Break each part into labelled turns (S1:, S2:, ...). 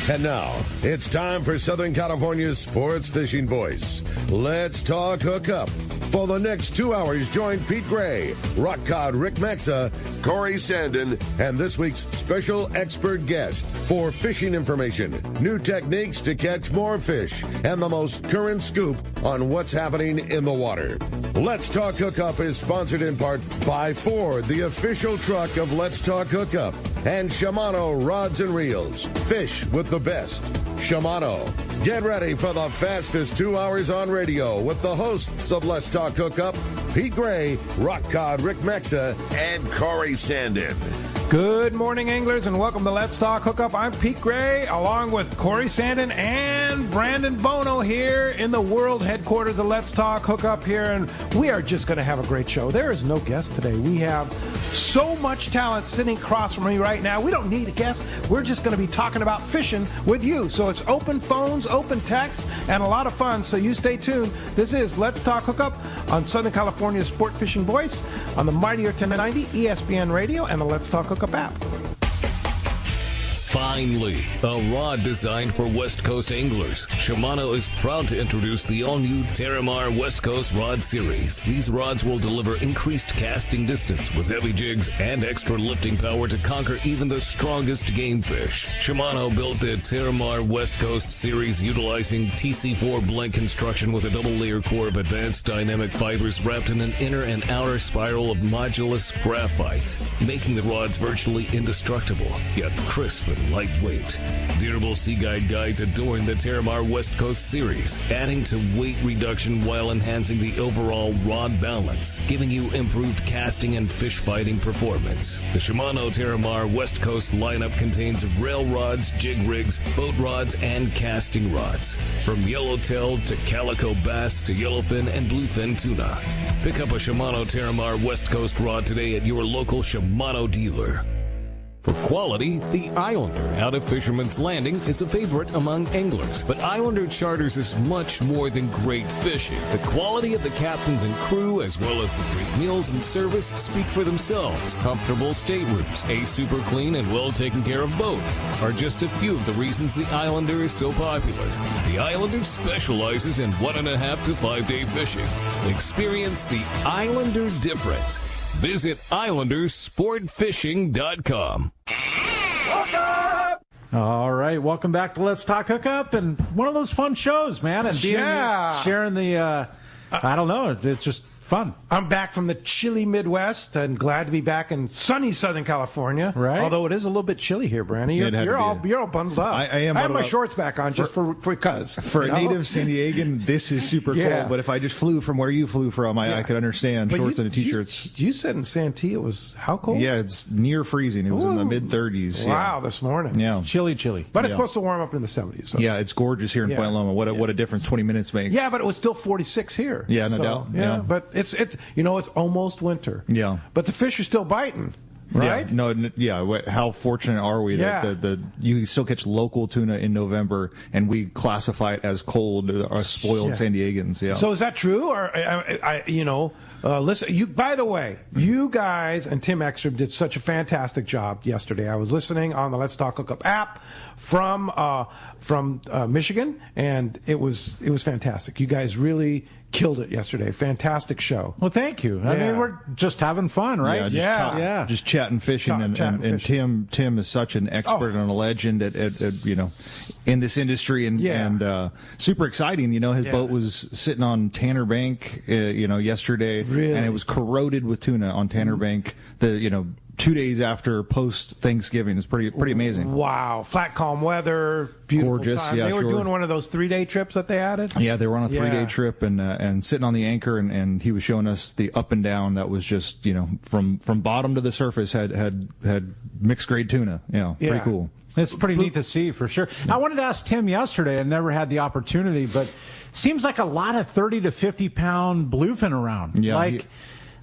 S1: And now, it's time for Southern California's sports fishing voice. Let's talk hookup. For the next 2 hours, join Pete Gray, Rock Cod Rick Maxa, Corey Sandin, and this week's special expert guest for fishing information, new techniques to catch more fish, and the most current scoop on what's happening in the water. Let's Talk Hookup is sponsored in part by Ford, the official truck of Let's Talk Hookup, and Shimano Rods and Reels. Fish with the best. Shimano. Get ready for the fastest 2 hours on radio with the hosts of Let's Talk Hookup, Pete Gray, Rock Cod Rick Maxa, and Corey Sandin.
S2: Good morning, anglers, and welcome to Let's Talk Hookup. I'm Pete Gray, along with Corey Sandin and Brandon Bono here in the world headquarters of Let's Talk Hookup here, and we are just going to have a great show. There is no guest today. We have so much talent sitting across from me right now. We don't need a guest. We're just going to be talking about fishing with you. So it's open phones, open text, and a lot of fun, so you stay tuned. This is Let's Talk Hookup on Southern California's Sport Fishing Voice on the mightier 1090 ESPN Radio and the Let's Talk Hookup app.
S3: Finally, a rod designed for West Coast anglers. Shimano is proud to introduce the all-new Terramar West Coast Rod Series. These rods will deliver increased casting distance with heavy jigs and extra lifting power to conquer even the strongest game fish. Shimano built the Terramar West Coast Series utilizing TC4 blend construction with a double-layer core of advanced dynamic fibers wrapped in an inner and outer spiral of modulus graphite, making the rods virtually indestructible, yet crisp and lightweight. Durable Sea Guide guides adorn the Terramar West Coast Series, adding to weight reduction while enhancing the overall rod balance, giving you improved casting and fish fighting performance. The Shimano Terramar West Coast lineup contains rail rods, jig rigs, boat rods, and casting rods. From yellowtail to calico bass to yellowfin and bluefin tuna. Pick up a Shimano Terramar West Coast rod today at your local Shimano dealer. For quality, the Islander out of Fisherman's Landing is a favorite among anglers. But Islander Charters is much more than great fishing. The quality of the captains and crew, as well as the great meals and service, speak for themselves. Comfortable staterooms, a super clean and well taken care of boat are just a few of the reasons the Islander is so popular. The Islander specializes in 1.5 to 5 day fishing. Experience the Islander difference. Visit IslanderSportFishing.com.
S4: All right, welcome back to Let's Talk Hookup, and one of those fun shows, man. And sharing the, I don't know, it's just fun.
S2: I'm back from the chilly Midwest and glad to be back in sunny Southern California.
S4: Right.
S2: Although it is a little bit chilly here, Brandon. You're all bundled up.
S5: I am.
S2: I have my shorts back on just because.
S5: For a native San Diegan, this is super cold. But if I just flew from where you flew from, I could understand shorts and t-shirts.
S2: You said in Santee it was how cold?
S5: Yeah, it's near freezing. It was in the mid-30s.
S2: Wow, this morning.
S5: Yeah.
S4: Chilly.
S2: But it's supposed to warm up in the 70s. So.
S5: Yeah, it's gorgeous here in Point Loma. What a difference 20 minutes makes.
S2: Yeah, but it was still 46 here.
S5: Yeah, no doubt.
S2: Yeah, but it's almost winter.
S5: Yeah.
S2: But the fish are still biting. Right?
S5: How fortunate are we that you still catch local tuna in November, and we classify it as cold, spoiled San Diegans. Yeah.
S2: So is that true? Or listen. By the way, you guys and Tim Ekstrom did such a fantastic job yesterday. I was listening on the Let's Talk Hookup app from Michigan, and it was fantastic. You guys really killed it yesterday. Fantastic show.
S4: Well, thank you. I mean, we're just having fun, right?
S5: Just chatting fishing, and Tim is such an expert and a legend at in this industry, and super exciting. His boat was sitting on Tanner Bank, yesterday, and it was corroded with tuna on Tanner Bank. 2 days after post-Thanksgiving. It's pretty amazing.
S2: Wow. Flat, calm weather, beautiful
S5: gorgeous
S2: time. They were doing one of those 3-day trips that they added?
S5: Yeah, they were on a 3-day trip and sitting on the anchor, and he was showing us the up and down that was just, from bottom to the surface had mixed grade tuna. Pretty cool.
S4: It's pretty neat to see, for sure. Yeah. I wanted to ask Tim yesterday. I never had the opportunity, but seems like a lot of 30 to 50-pound bluefin around.
S5: Yeah.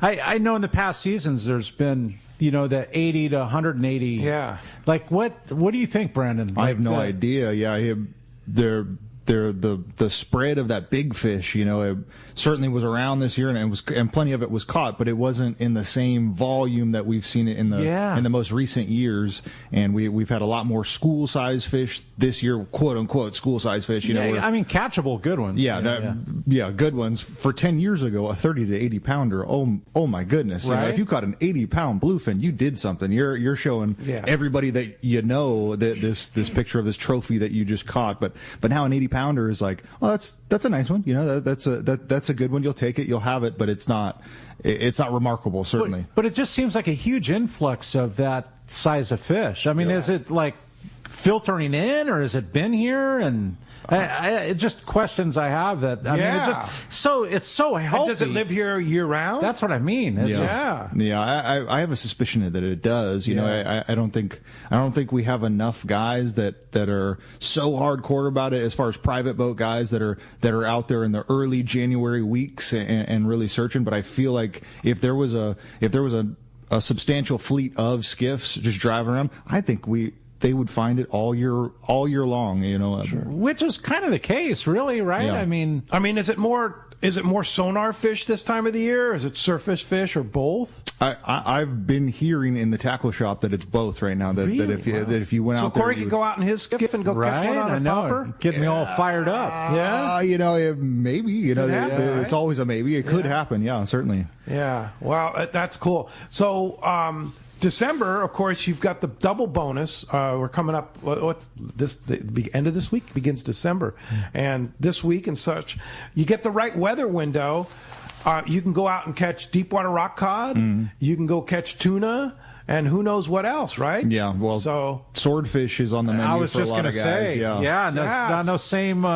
S4: I know in the past seasons there's been the 80 to 180.
S2: Yeah.
S4: Like, what do you think, Brandon?
S5: I have no idea. Yeah, they're the spread of that big fish, it certainly was around this year, and plenty of it was caught, but it wasn't in the same volume that we've seen it in the most recent years. And we've had a lot more school size fish this year, quote unquote school size fish.
S4: Catchable good ones.
S5: Yeah, good ones. For 10 years ago, a 30 to 80 pounder. Oh my goodness!
S4: Right?
S5: If you caught an 80-pound bluefin, you did something. You're showing everybody that that this picture of this trophy that you just caught. But now an 80-pounder is like, oh, that's a nice one. That's a good one. You'll take it. You'll have it. But it's not remarkable, certainly.
S4: But it just seems like a huge influx of that size of fish. I mean, is it like filtering in, or has it been here? And it just questions I have that. I mean, it's so healthy.
S2: And does it live here year round?
S4: That's what I mean.
S5: I have a suspicion that it does. I don't think we have enough guys that are so hardcore about it, as far as private boat guys that are out there in the early January weeks and really searching. But I feel like if there was a substantial fleet of skiffs just driving around, I think they would find it all year long,
S4: Sure. Which is kind of the case, really, right?
S5: Yeah.
S4: I mean,
S2: is it more sonar fish this time of the year, or is it surface fish, or both?
S5: I've been hearing in the tackle shop that it's both right now. That if you went out there,
S2: so Corey could go out in his skiff and go catch one on his popper.
S4: Get me all fired up.
S5: Maybe. It's always a maybe. It could happen. Yeah, certainly.
S2: Yeah. Well, that's cool. So. December, of course, you've got the double bonus. We're coming up. The end of this week begins December, and this week and such, you get the right weather window. You can go out and catch deepwater rock cod. You can go catch tuna, and who knows what else, right?
S5: Yeah. Well, so swordfish is on the menu for a lot of guys.
S4: No same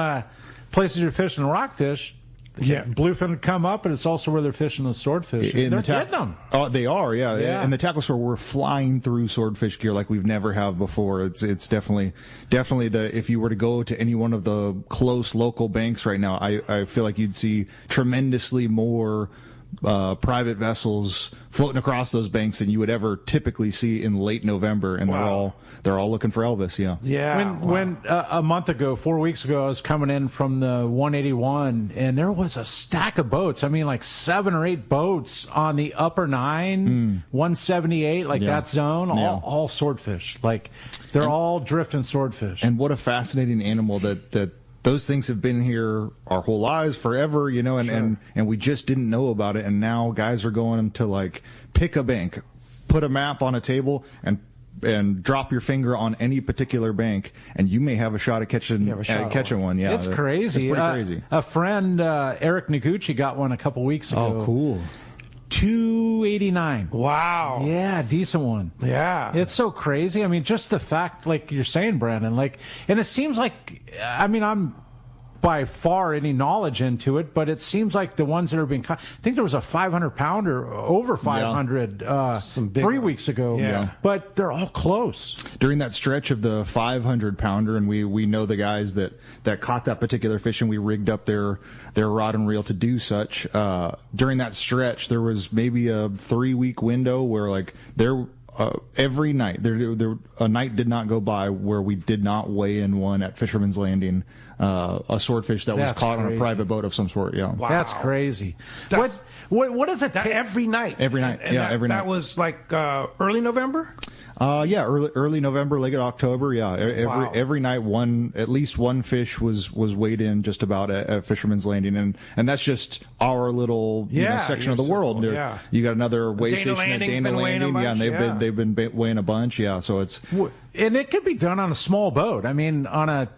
S4: places you're fishing rockfish. Yeah, bluefin come up, and it's also where they're fishing the swordfish. They're getting them.
S5: Oh, they are, yeah. In the tackle store, we're flying through swordfish gear like we've never have before. It's definitely if you were to go to any one of the close local banks right now, I feel like you'd see tremendously more private vessels floating across those banks than you would ever typically see in late November, and they're all looking for Elvis.
S4: When a month ago, 4 weeks ago, I was coming in from the 181, and there was a stack of boats. I mean, like 7 or 8 boats on the upper 9, 178, that zone, all swordfish. Like they're all drifting swordfish.
S5: And what a fascinating animal that those things have been here our whole lives, forever, and we just didn't know about it. And now guys are going to pick a bank, put a map on a table, and drop your finger on any particular bank, and you may have a shot at catching one. Yeah,
S4: it's crazy.
S5: It's pretty crazy.
S4: A friend, Eric Noguchi, got one a couple weeks ago.
S5: Oh, cool.
S4: 289.
S2: Wow.
S4: Yeah, decent one.
S2: Yeah.
S4: It's so crazy. I mean, just the fact, like you're saying, Brandon, and it seems like, I'm by far any knowledge into it, but it seems like the ones that are being caught, I think there was a 500-pounder, over 500, 3 weeks ago.
S2: Yeah.
S4: But they're all close.
S5: During that stretch of the 500-pounder, and we know the guys that caught that particular fish, and we rigged up their rod and reel to do such. During that stretch, there was maybe a 3-week window where every night a night did not go by where we did not weigh in one at Fisherman's Landing, a swordfish that was caught on a private boat of some sort. Yeah,
S2: wow.
S4: That's crazy. What does it take?
S2: Every night.
S5: Every night. Every night.
S2: That was early November.
S5: Early November, late October. Yeah, every night at least one fish was weighed in just about at Fisherman's Landing, and that's just our little section of the world. You got another weigh station at Dana Landing, and they've been weighing a bunch. Yeah, so it's
S4: and it could be done on a small boat. I mean, on a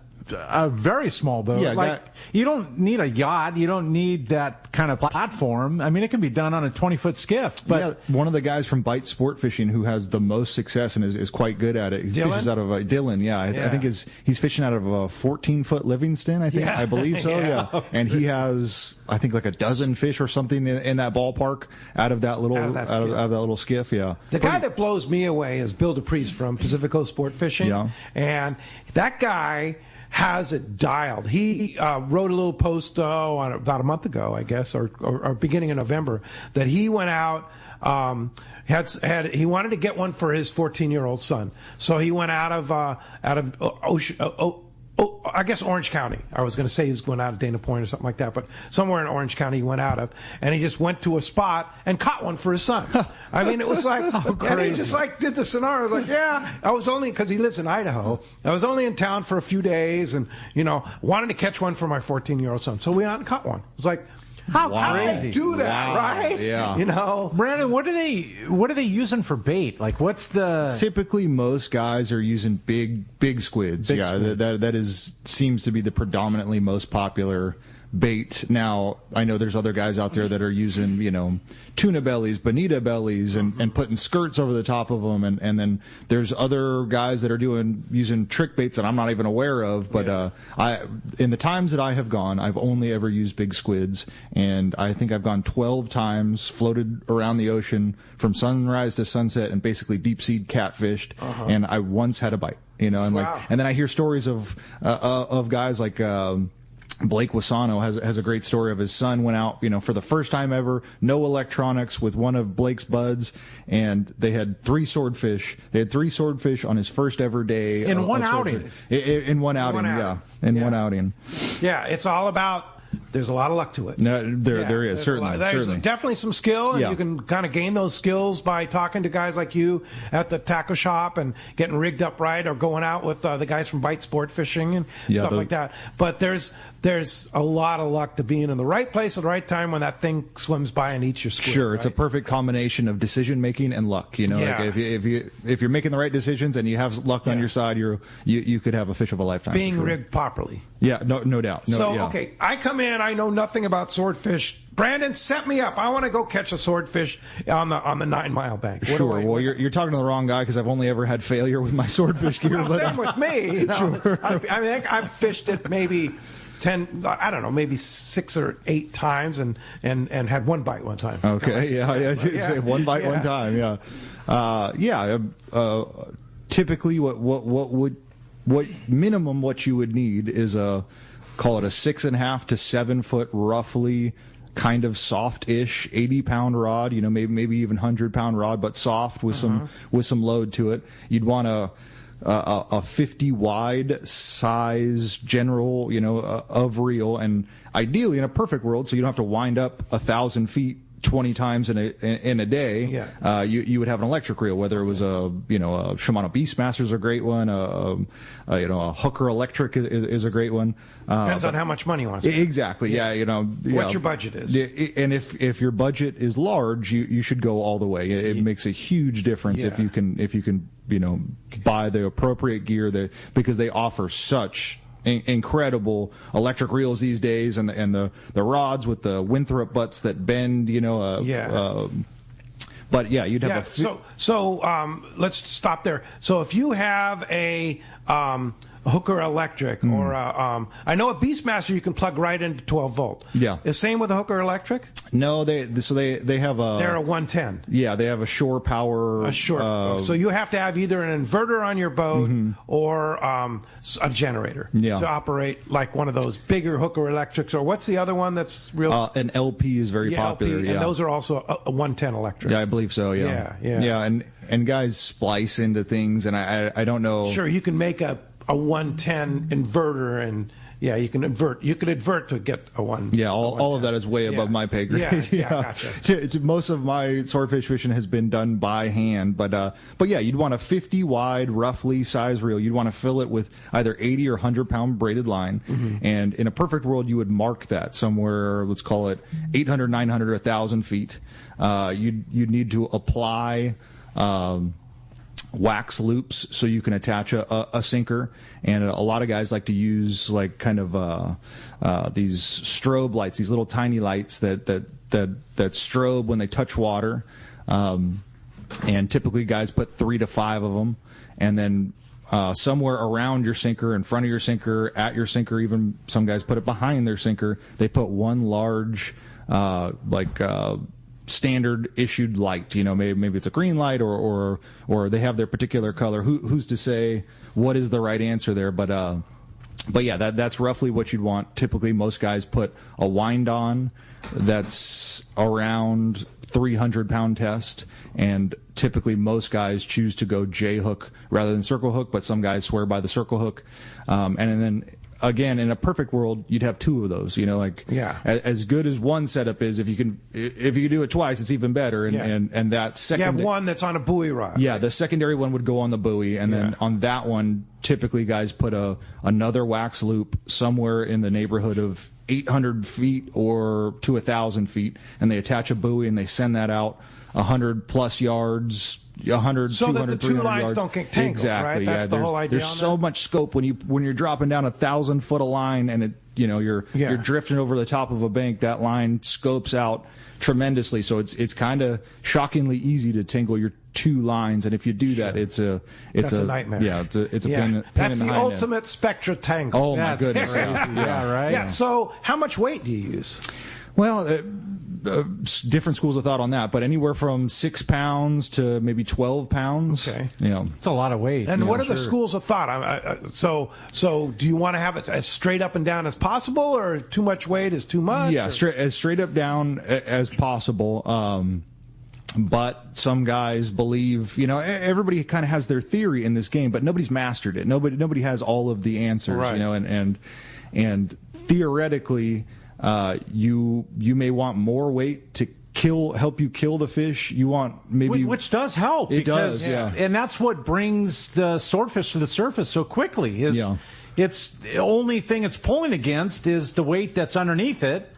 S4: very small boat.
S5: Yeah,
S4: you don't need a yacht. You don't need that kind of platform. I mean, it can be done on a 20-foot skiff. But
S5: one of the guys from Bite Sport Fishing who has the most success and is quite good at it. He fishes out of Dylan. I think he's fishing out of a 14-foot Livingston. I believe so. Yeah. And he has a dozen fish or something in that ballpark out of that little skiff. Yeah.
S2: The guy that blows me away is Bill DePriest from Pacific Coast Sport Fishing.
S5: Yeah.
S2: And that guy has it dialed. He wrote a little post on about a month ago, I guess, or beginning of November, that he went out. He wanted to get one for his 14-year-old son, so he went out of I guess Orange County. I was going to say he was going out of Dana Point or something like that, but somewhere in Orange County he went out of, and he just went to a spot and caught one for his son. I mean, it was like, and he just like did the scenario, like, yeah, I was only, because he lives in Idaho, I was only in town for a few days, and wanted to catch one for my 14-year-old son, so we went out and caught one. It's like, how do they do that, right?
S5: Yeah.
S4: Brandon, what are they using for bait? Like, what's the?
S5: Typically, most guys are using big squids. Squid. That seems to be the predominantly most popular bait. Now, I know there's other guys out there that are using, tuna bellies, bonita bellies, and putting skirts over the top of them, and then there's other guys that are using trick baits that I'm not even aware of. But in the times that I have gone, I've only ever used big squids, and I think I've gone 12 times, floated around the ocean from sunrise to sunset, and basically deep sea catfished, and I once had a bite. And then I hear stories of guys like. Blake Wasano has a great story of his son went out, for the first time ever, no electronics, with one of Blake's buds, and they had 3 swordfish. They had 3 swordfish on his first ever day.
S4: In one outing.
S5: In one outing, yeah. In one outing.
S2: Yeah, it's all about. There's a lot of luck to it.
S5: No, there is, certainly.
S2: There's definitely some skill, and
S5: Yeah.
S2: you can kind of gain those skills by talking to guys like you at the tackle shop and getting rigged up right, or going out with the guys from Bite Sport Fishing and stuff like that. But there's a lot of luck to being in the right place at the right time when that thing swims by and eats your squid.
S5: Sure, it's a perfect combination of decision making and luck. Like if you're making the right decisions and you have luck on your side, you could have a fish of a lifetime.
S2: Being rigged properly.
S5: Yeah, no doubt.
S2: Okay, I come in, I know nothing about swordfish. Brandon, set me up. I want to go catch a swordfish on the 9 Mile bank.
S5: Sure. Well, you're talking to the wrong guy, because I've only ever had failure with my swordfish gear.
S2: Same with me.
S5: Sure.
S2: I think I've fished it maybe 10, I don't know, maybe 6 or 8 times, and had one bite one time.
S5: Okay, one bite one time, typically what minimum what you would need is call it a 6.5 to 7 foot roughly, kind of soft-ish 80-pound rod, maybe even 100-pound rod, but soft with some load to it. You'd want a 50 wide size general, of reel, and ideally in a perfect world, so you don't have to wind up 1,000 feet 20 times in a day. You would have an electric reel, whether it was a Shimano Beastmaster's a great one, a Hooker Electric is a great one.
S2: Depends on how much money you want to spend.
S5: Exactly.
S2: What your budget is.
S5: And if your budget is large, you should go all the way. It makes a huge difference if you can buy the appropriate gear because they offer such incredible electric reels these days, and the rods with the Winthrop butts that bend, but you'd have
S2: so let's stop there. So if you have a Hooker Electric or I know a Beastmaster you can plug right into 12 volt.
S5: Yeah.
S2: The same with a Hooker Electric?
S5: No, they have a.
S2: They're a 110.
S5: Yeah, they have a shore power.
S2: So you have to have either an inverter on your boat or a generator to operate like one of those bigger Hooker Electrics. Or what's the other one that's real?
S5: An LP is very popular.
S2: LP, and those are also a 110 electric.
S5: Yeah, I believe so. Yeah. And guys splice into things, and I don't know.
S2: Sure, you can make a 110 inverter, and you can invert. You could invert to get a 1.
S5: Yeah, all of that is way above my pay grade.
S2: Gotcha.
S5: Most of my swordfish fishing has been done by hand, but you'd want a 50 wide, roughly size reel. You'd want to fill it with either 80 or 100 pound braided line, and in a perfect world, you would mark that somewhere. Let's call it 800, 900, or 1,000 feet. You'd need to apply. Wax loops so you can attach a sinker, and a lot of guys like to use these strobe lights, these little tiny lights that strobe when they touch water, and typically guys put 3 to 5 of them, and then somewhere around your sinker, in front of your sinker, at your sinker, even some guys put it behind their sinker, they put one large standard issued light, maybe it's a green light or they have their particular color. Who's to say what is the right answer there? But But yeah, that's roughly what you'd want. Typically, most guys put a wind on that's around 300-pound test, and typically most guys choose to go J hook rather than circle hook, but some guys swear by the circle hook. And then again, in a perfect world, you'd have two of those. As good as one setup is, if you can do it twice, it's even better. And that second,
S2: you have one that's on a buoy rod.
S5: Yeah, the secondary one would go on the buoy, and then on that one, typically guys put another wax loop somewhere in the neighborhood of 800 feet or to 1,000 feet, and they attach a buoy and they send that out 100 plus yards. 100,
S2: so
S5: 200,
S2: that the two
S5: 300
S2: lines
S5: yards.
S2: don't get tangled,
S5: exactly,
S2: right? That's the whole idea.
S5: There's so much scope when you're dropping down 1,000 foot of line, and you're drifting over the top of a bank. That line scopes out tremendously. So it's kind of shockingly easy to tangle your two lines, and if you do that, it's a
S2: nightmare.
S5: Yeah, it's a pain.
S2: That's
S5: in the
S2: ultimate Spectra tangle.
S5: Oh my goodness.
S4: Right.
S2: Yeah. So how much weight do you use?
S5: Well, different schools of thought on that, but anywhere from 6 pounds to maybe 12 pounds.
S2: Okay.
S4: It's a lot of weight.
S2: And what are the schools of thought? So do you want to have it as straight up and down as possible, or too much weight is too much?
S5: Yeah, as straight up down as possible. But some guys believe, everybody kind of has their theory in this game, but nobody's mastered it. Nobody has all of the answers,
S2: right.
S5: And theoretically, you may want more weight to help you kill the fish. You want maybe,
S4: which does help.
S5: It does, yeah.
S4: And that's what brings the swordfish to the surface so quickly. It's the only thing it's pulling against is the weight that's underneath it,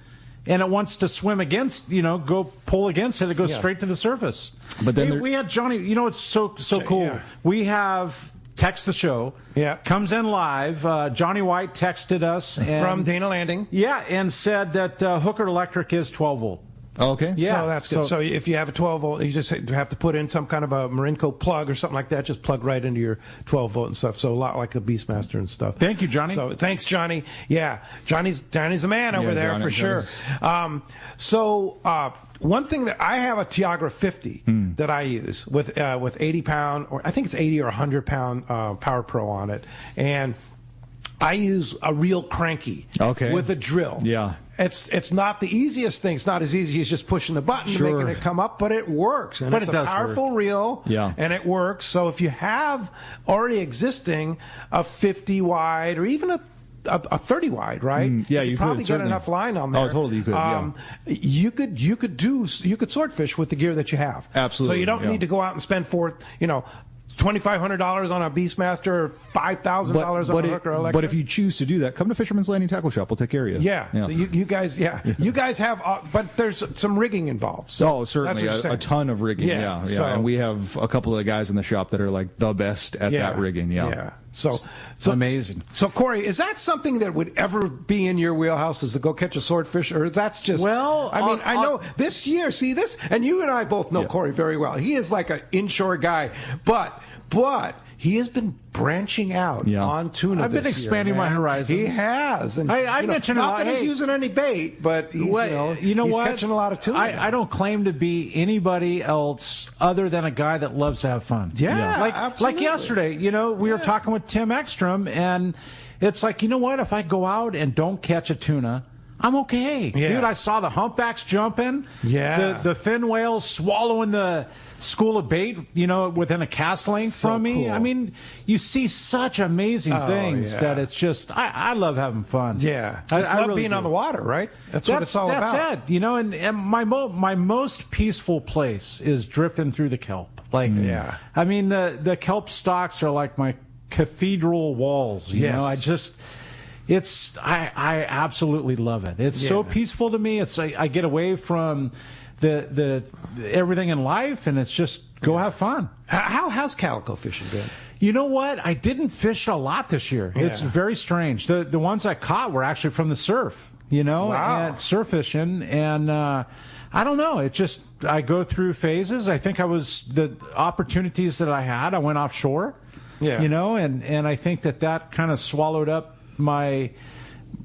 S4: and it wants to swim against, go pull against it. It goes straight to the surface.
S5: But then
S4: we had Johnny. It's so cool.
S2: Yeah.
S4: We have text the show.
S2: Yeah.
S4: Comes in live. Johnny White texted us
S2: from Dana Landing.
S4: Yeah, and said that Hooker Electric is 12 volt.
S5: Okay.
S2: Yeah. So that's good. So if you have a 12 volt, you just have to put in some kind of a Marinco plug or something like that. Just plug right into your 12 volt and stuff. So a lot like a Beastmaster and stuff.
S4: Thank you, Johnny.
S2: So thanks, Johnny. Yeah, Johnny's the man over there for sure. One thing that I have a Tiagra 50 that I use with 80 pound, or I think it's 80 or 100 pound Power Pro on it, and I use a real cranky with a drill.
S5: Yeah.
S2: It's not the easiest thing. It's not as easy as just pushing the button and making it come up, but it works. And it's a powerful reel, and it works. So if you have already existing a 50 wide or even a 30 wide, right?
S5: You
S2: probably get enough line on there.
S5: Oh, totally, you could.
S2: You could swordfish with the gear that you have.
S5: Absolutely.
S2: So you don't need to go out and spend $2,500 on a Beastmaster or $5,000 on a Hooker Electric.
S5: But if you choose to do that, come to Fisherman's Landing Tackle Shop. We'll take care of you.
S2: Yeah. You guys have, but there's some rigging involved.
S5: So certainly a ton of rigging. Yeah.
S2: So,
S5: and we have a couple of the guys in the shop that are like the best at that rigging. Yeah.
S2: So
S4: amazing.
S2: So Corey, is that something that would ever be in your wheelhouse, is to go catch a swordfish, or that's just?
S4: Well,
S2: I know this year. See this, and you and I both know Corey very well. He is like an inshore guy, but he has been branching out on tuna.
S4: I've been expanding my horizons.
S2: He has. And
S4: I mentioned
S2: not that he's using any bait, but he's, he's catching a lot of tuna.
S4: I don't claim to be anybody else other than a guy that loves to have fun.
S2: Absolutely.
S4: Like yesterday, we were talking with Tim Ekstrom, and it's like, if I go out and don't catch a tuna, I'm okay. Dude, I saw the humpbacks jumping.
S2: Yeah.
S4: The fin whales swallowing the school of bait, within a cast length from me.
S2: Cool.
S4: I mean, you see such amazing things that it's just, I love having fun.
S2: Yeah.
S4: I
S2: love
S4: really
S2: being on the water, right? That's what it's all about.
S4: That's it. And my most peaceful place is drifting through the kelp. I mean, the kelp stalks are like my cathedral walls. You know, I absolutely love it. It's so peaceful to me. I get away from the everything in life, and it's just go have fun.
S2: How has calico fishing been?
S4: You know what? I didn't fish a lot this year. Yeah. It's very strange. The ones I caught were actually from the surf. And surf fishing, and I don't know. It just, I go through phases. I think the opportunities that I had, I went offshore. And I think that kind of swallowed up my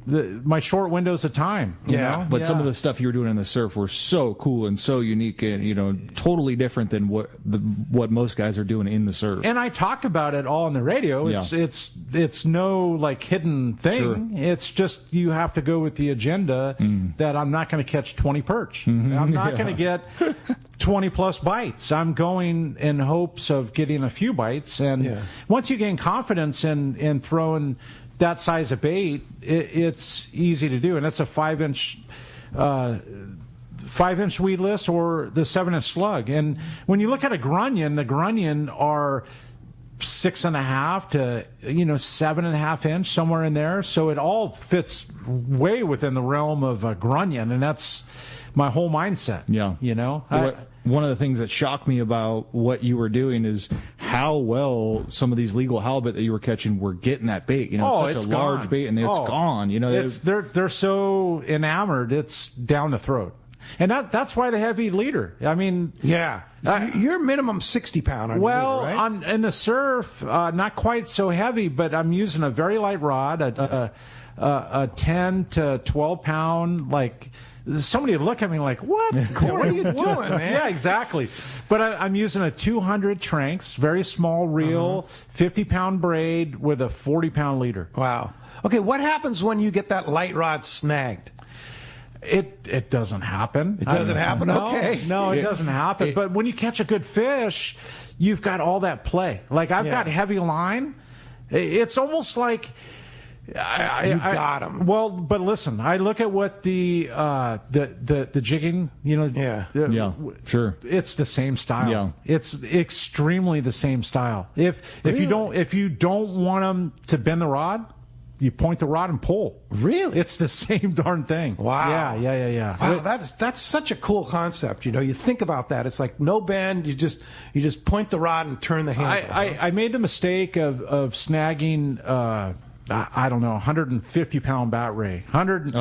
S4: my short windows of time. You know?
S5: But some of the stuff you were doing in the surf were so cool and so unique and totally different than what most guys are doing in the surf.
S4: And I talk about it all on the radio. It's no like hidden thing. Sure. It's just you have to go with the agenda that I'm not going to catch 20 perch. Mm-hmm. I'm not going to get 20 plus bites. I'm going in hopes of getting a few bites. And once you gain confidence in throwing that size of bait, it's easy to do. And it's a 5-inch weedless or the 7-inch slug. And when you look at a grunion, the grunion are 6.5 to 7.5 inch, somewhere in there. So it all fits way within the realm of a grunion, and that's my whole mindset.
S5: One of the things that shocked me about what you were doing is how well some of these legal halibut that you were catching were getting that bait. It's such a large bait, and it's gone.
S4: They're so enamored, it's down the throat. And that's why they have leader. I mean,
S2: you're minimum 60 pound on
S4: well,
S2: your leader, right?
S4: In the surf, not quite so heavy, but I'm using a very light rod, a 10 to 12 pound, like. Somebody would look at me like, what? Corey, what are you doing, man? Yeah, exactly. But I'm using a 200 Tranks, very small reel, 50-pound braid with a 40-pound leader.
S2: Wow. Okay, what happens when you get that light rod snagged?
S4: It doesn't happen.
S2: It doesn't happen? Okay.
S4: No, it doesn't happen. But when you catch a good fish, you've got all that play. Like, I've got heavy line. It's almost like...
S2: You got him.
S4: Well, but listen, I look at what the jigging,
S5: sure.
S4: It's the same style.
S5: Yeah.
S4: It's extremely the same style. If you don't want them to bend the rod, you point the rod and pull.
S2: Really?
S4: It's the same darn thing.
S2: Wow.
S4: Yeah.
S2: Wow, that's such a cool concept. You think about that. It's like no bend. You just point the rod and turn the handle.
S4: I made the mistake of snagging. I don't know, 150-pound bat ray. 110,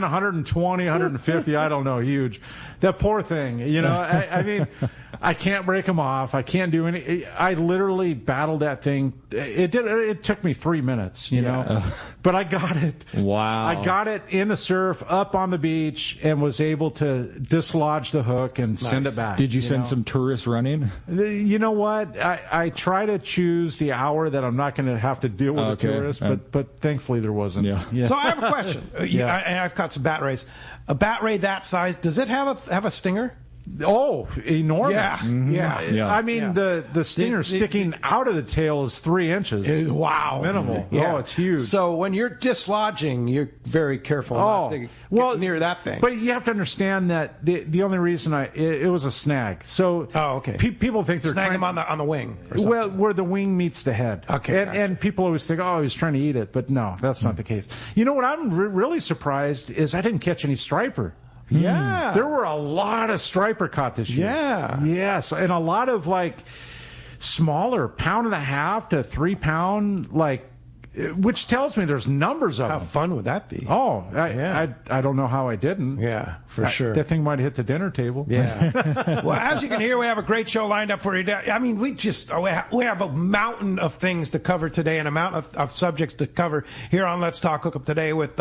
S4: 120, 150, I don't know, huge. That poor thing, I mean, I can't break them off. I can't do any. I literally battled that thing. It took me 3 minutes, but I got it.
S5: Wow.
S4: I got it in the surf, up on the beach, and was able to dislodge the hook and send it back.
S5: Did you send some tourists running?
S4: You know what? I try to choose the hour that I'm not going to have to deal with a tourist, but thankfully there wasn't.
S5: Yeah.
S2: So I have a question. I've caught some bat rays. A bat ray that size, does it have a stinger?
S4: Oh, enormous.
S2: Yeah.
S5: Mm-hmm.
S2: Yeah.
S4: I mean, the stinger sticking out of the tail is 3 inches.
S2: Wow.
S4: Minimal.
S2: Yeah.
S4: Oh, it's huge.
S2: So when you're dislodging, you're very careful not to get near that thing.
S4: But you have to understand that the only reason it was a snag. So people think they're
S2: snag
S4: trying
S2: them on the wing.
S4: Well, where the wing meets the head.
S2: Okay.
S4: And people always think, he's trying to eat it. But no, that's not the case. You know what I'm really surprised is I didn't catch any striper.
S2: Yeah.
S4: There were a lot of striper caught this year.
S2: Yeah.
S4: Yes, and a lot of smaller, 1.5 to 3 pound, which tells me there's numbers of them.
S2: How fun would that be?
S4: Oh, I don't know how I didn't.
S2: Yeah, for sure.
S4: That thing might have hit the dinner table.
S2: Yeah. Well, as you can hear, we have a great show lined up for you. I mean, we have a mountain of things to cover today and a mountain of subjects to cover here on Let's Talk Hookup today with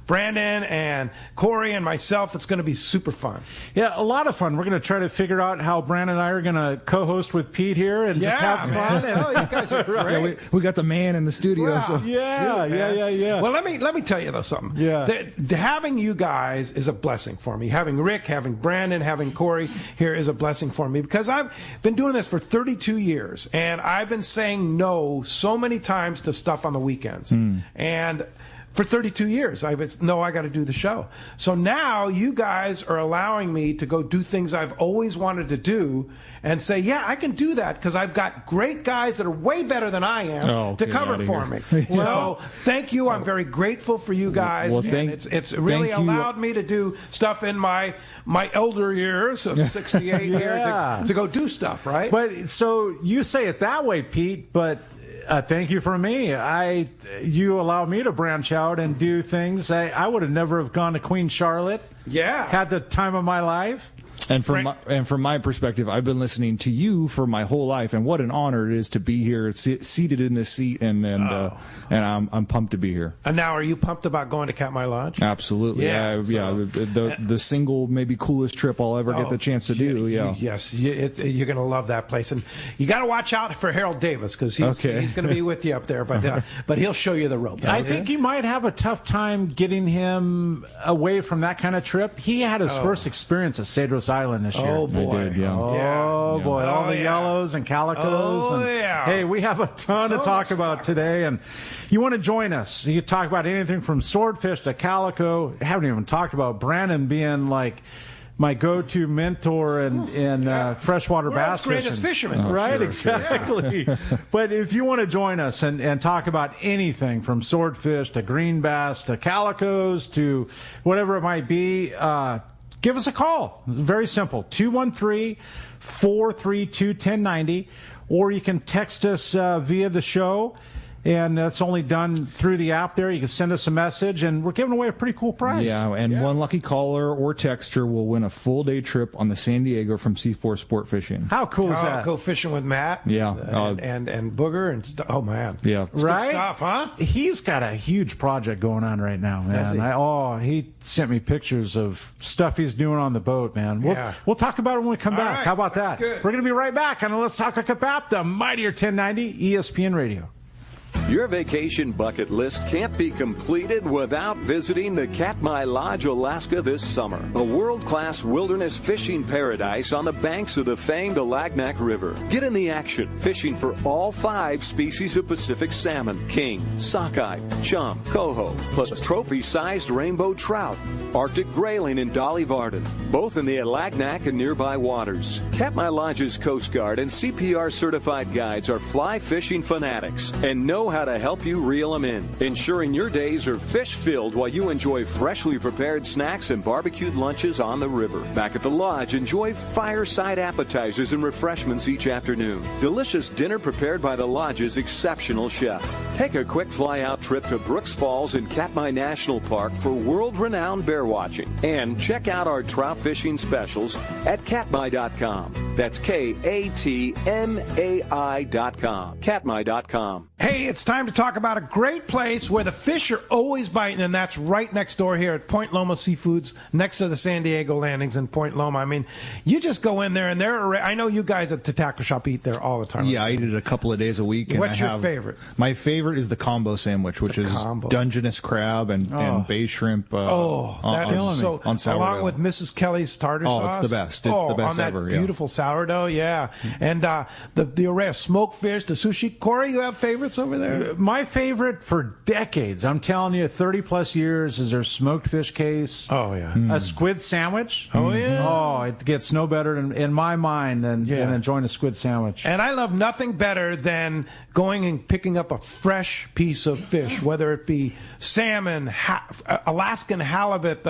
S2: Brandon and Corey and myself. It's going to be super fun.
S4: Yeah, a lot of fun. We're going to try to figure out how Brandon and I are going to co-host with Pete here and just have fun.
S2: Oh, you guys are great.
S5: We got the man in the studio.
S2: Wow.
S5: So.
S4: Yeah.
S2: Well, let me tell you though something.
S4: Yeah.
S2: Having you guys is a blessing for me. Having Rick, having Brandon, having Corey here is a blessing for me because I've been doing this for 32 years and I've been saying no so many times to stuff on the weekends. And for 32 years, I got to do the show. So now you guys are allowing me to go do things I've always wanted to do and say, I can do that because I've got great guys that are way better than I am to cover for me. So thank you. I'm very grateful for you guys.
S5: Well,
S2: it's really allowed me to do stuff in my elder years of 68 here to go do stuff, right?
S4: But so you say it that way, Pete, but thank you for me. You allowed me to branch out and do things. I would have never have gone to Queen Charlotte.
S2: Yeah.
S4: Had the time of my life.
S5: And from my perspective, I've been listening to you for my whole life, and what an honor it is to be here, seated in this seat, and I'm pumped to be here.
S2: And now, are you pumped about going to Katmai Lodge?
S5: Absolutely. Yeah. The single maybe coolest trip I'll ever get the chance to do. Yeah.
S2: Yes, you're going to love that place, and you got to watch out for Harold Davis because he's going to be with you up there, but he'll show you the ropes.
S4: I think you might have a tough time getting him away from that kind of trip. He had his first experience at Cedros Island this year.
S2: Oh boy!
S5: Did, yeah.
S4: Oh boy! All the yellows and calicos. Hey, we have a ton to talk about today, and you want to join us? You talk about anything from swordfish to calico. Haven't even talked about Brandon being like my go-to mentor in freshwater bass fishing.
S2: Greatest fisherman.
S4: Right, exactly. But if you want to join us and talk about anything from swordfish to green bass to calicos to whatever it might be, give us a call. Very simple. 213-432-1090. Or you can text us via the show. And that's only done through the app there. You can send us a message, and we're giving away a pretty cool prize.
S5: Yeah, and one lucky caller or texter will win a full-day trip on the San Diego from C4 Sport Fishing.
S4: How cool is that?
S2: Go fishing with Matt.
S5: Yeah.
S2: And Booger and stuff. Oh, man.
S5: Yeah.
S2: It's right? Good stuff, huh?
S4: He's got a huge project going on right now, man. He sent me pictures of stuff he's doing on the boat, man. We'll talk about it when we come back.
S2: Right.
S4: How about that?
S2: Good.
S4: We're going to be right back on Let's Talk Hookup app, the mightier 1090 ESPN Radio.
S6: Your vacation bucket list can't be completed without visiting the Katmai Lodge, Alaska this summer. A world-class wilderness fishing paradise on the banks of the famed Alagnak River. Get in the action, fishing for all 5 species of Pacific salmon, king, sockeye, chum, coho, plus trophy-sized rainbow trout, Arctic grayling and Dolly Varden, both in the Alagnak and nearby waters. Katmai Lodge's Coast Guard and CPR-certified guides are fly fishing fanatics and know how to help you reel them in, ensuring your days are fish-filled while you enjoy freshly prepared snacks and barbecued lunches on the river. Back at the lodge, enjoy fireside appetizers and refreshments each afternoon. Delicious dinner prepared by the lodge's exceptional chef. Take a quick fly-out trip to Brooks Falls in Katmai National Park for world-renowned bear watching. And check out our trout fishing specials at katmai.com. That's KATMAI.com. Katmai.com.
S2: Hey, it's time to talk about a great place where the fish are always biting, and that's right next door here at Point Loma Seafoods, next to the San Diego landings in Point Loma. I mean, you just go in there, and I know you guys at the tackle shop eat there all the time.
S5: Yeah, I eat it a couple of days a week.
S2: What's your favorite?
S5: My favorite is the combo sandwich, which is Dungeness crab and bay shrimp on sourdough.
S2: Along with Mrs. Kelly's tartar sauce.
S5: Oh, it's the best. It's the best
S2: on that
S5: ever.
S2: Beautiful sourdough, And the array of smoked fish, the sushi. Corey, you have favorites over there?
S4: My favorite for decades, I'm telling you, 30-plus years, is their smoked fish case.
S2: Oh, yeah.
S4: A squid sandwich.
S2: Oh, yeah.
S4: Oh, it gets no better in my mind than enjoying a squid sandwich.
S2: And I love nothing better than going and picking up a fresh piece of fish, whether it be salmon, Alaskan halibut,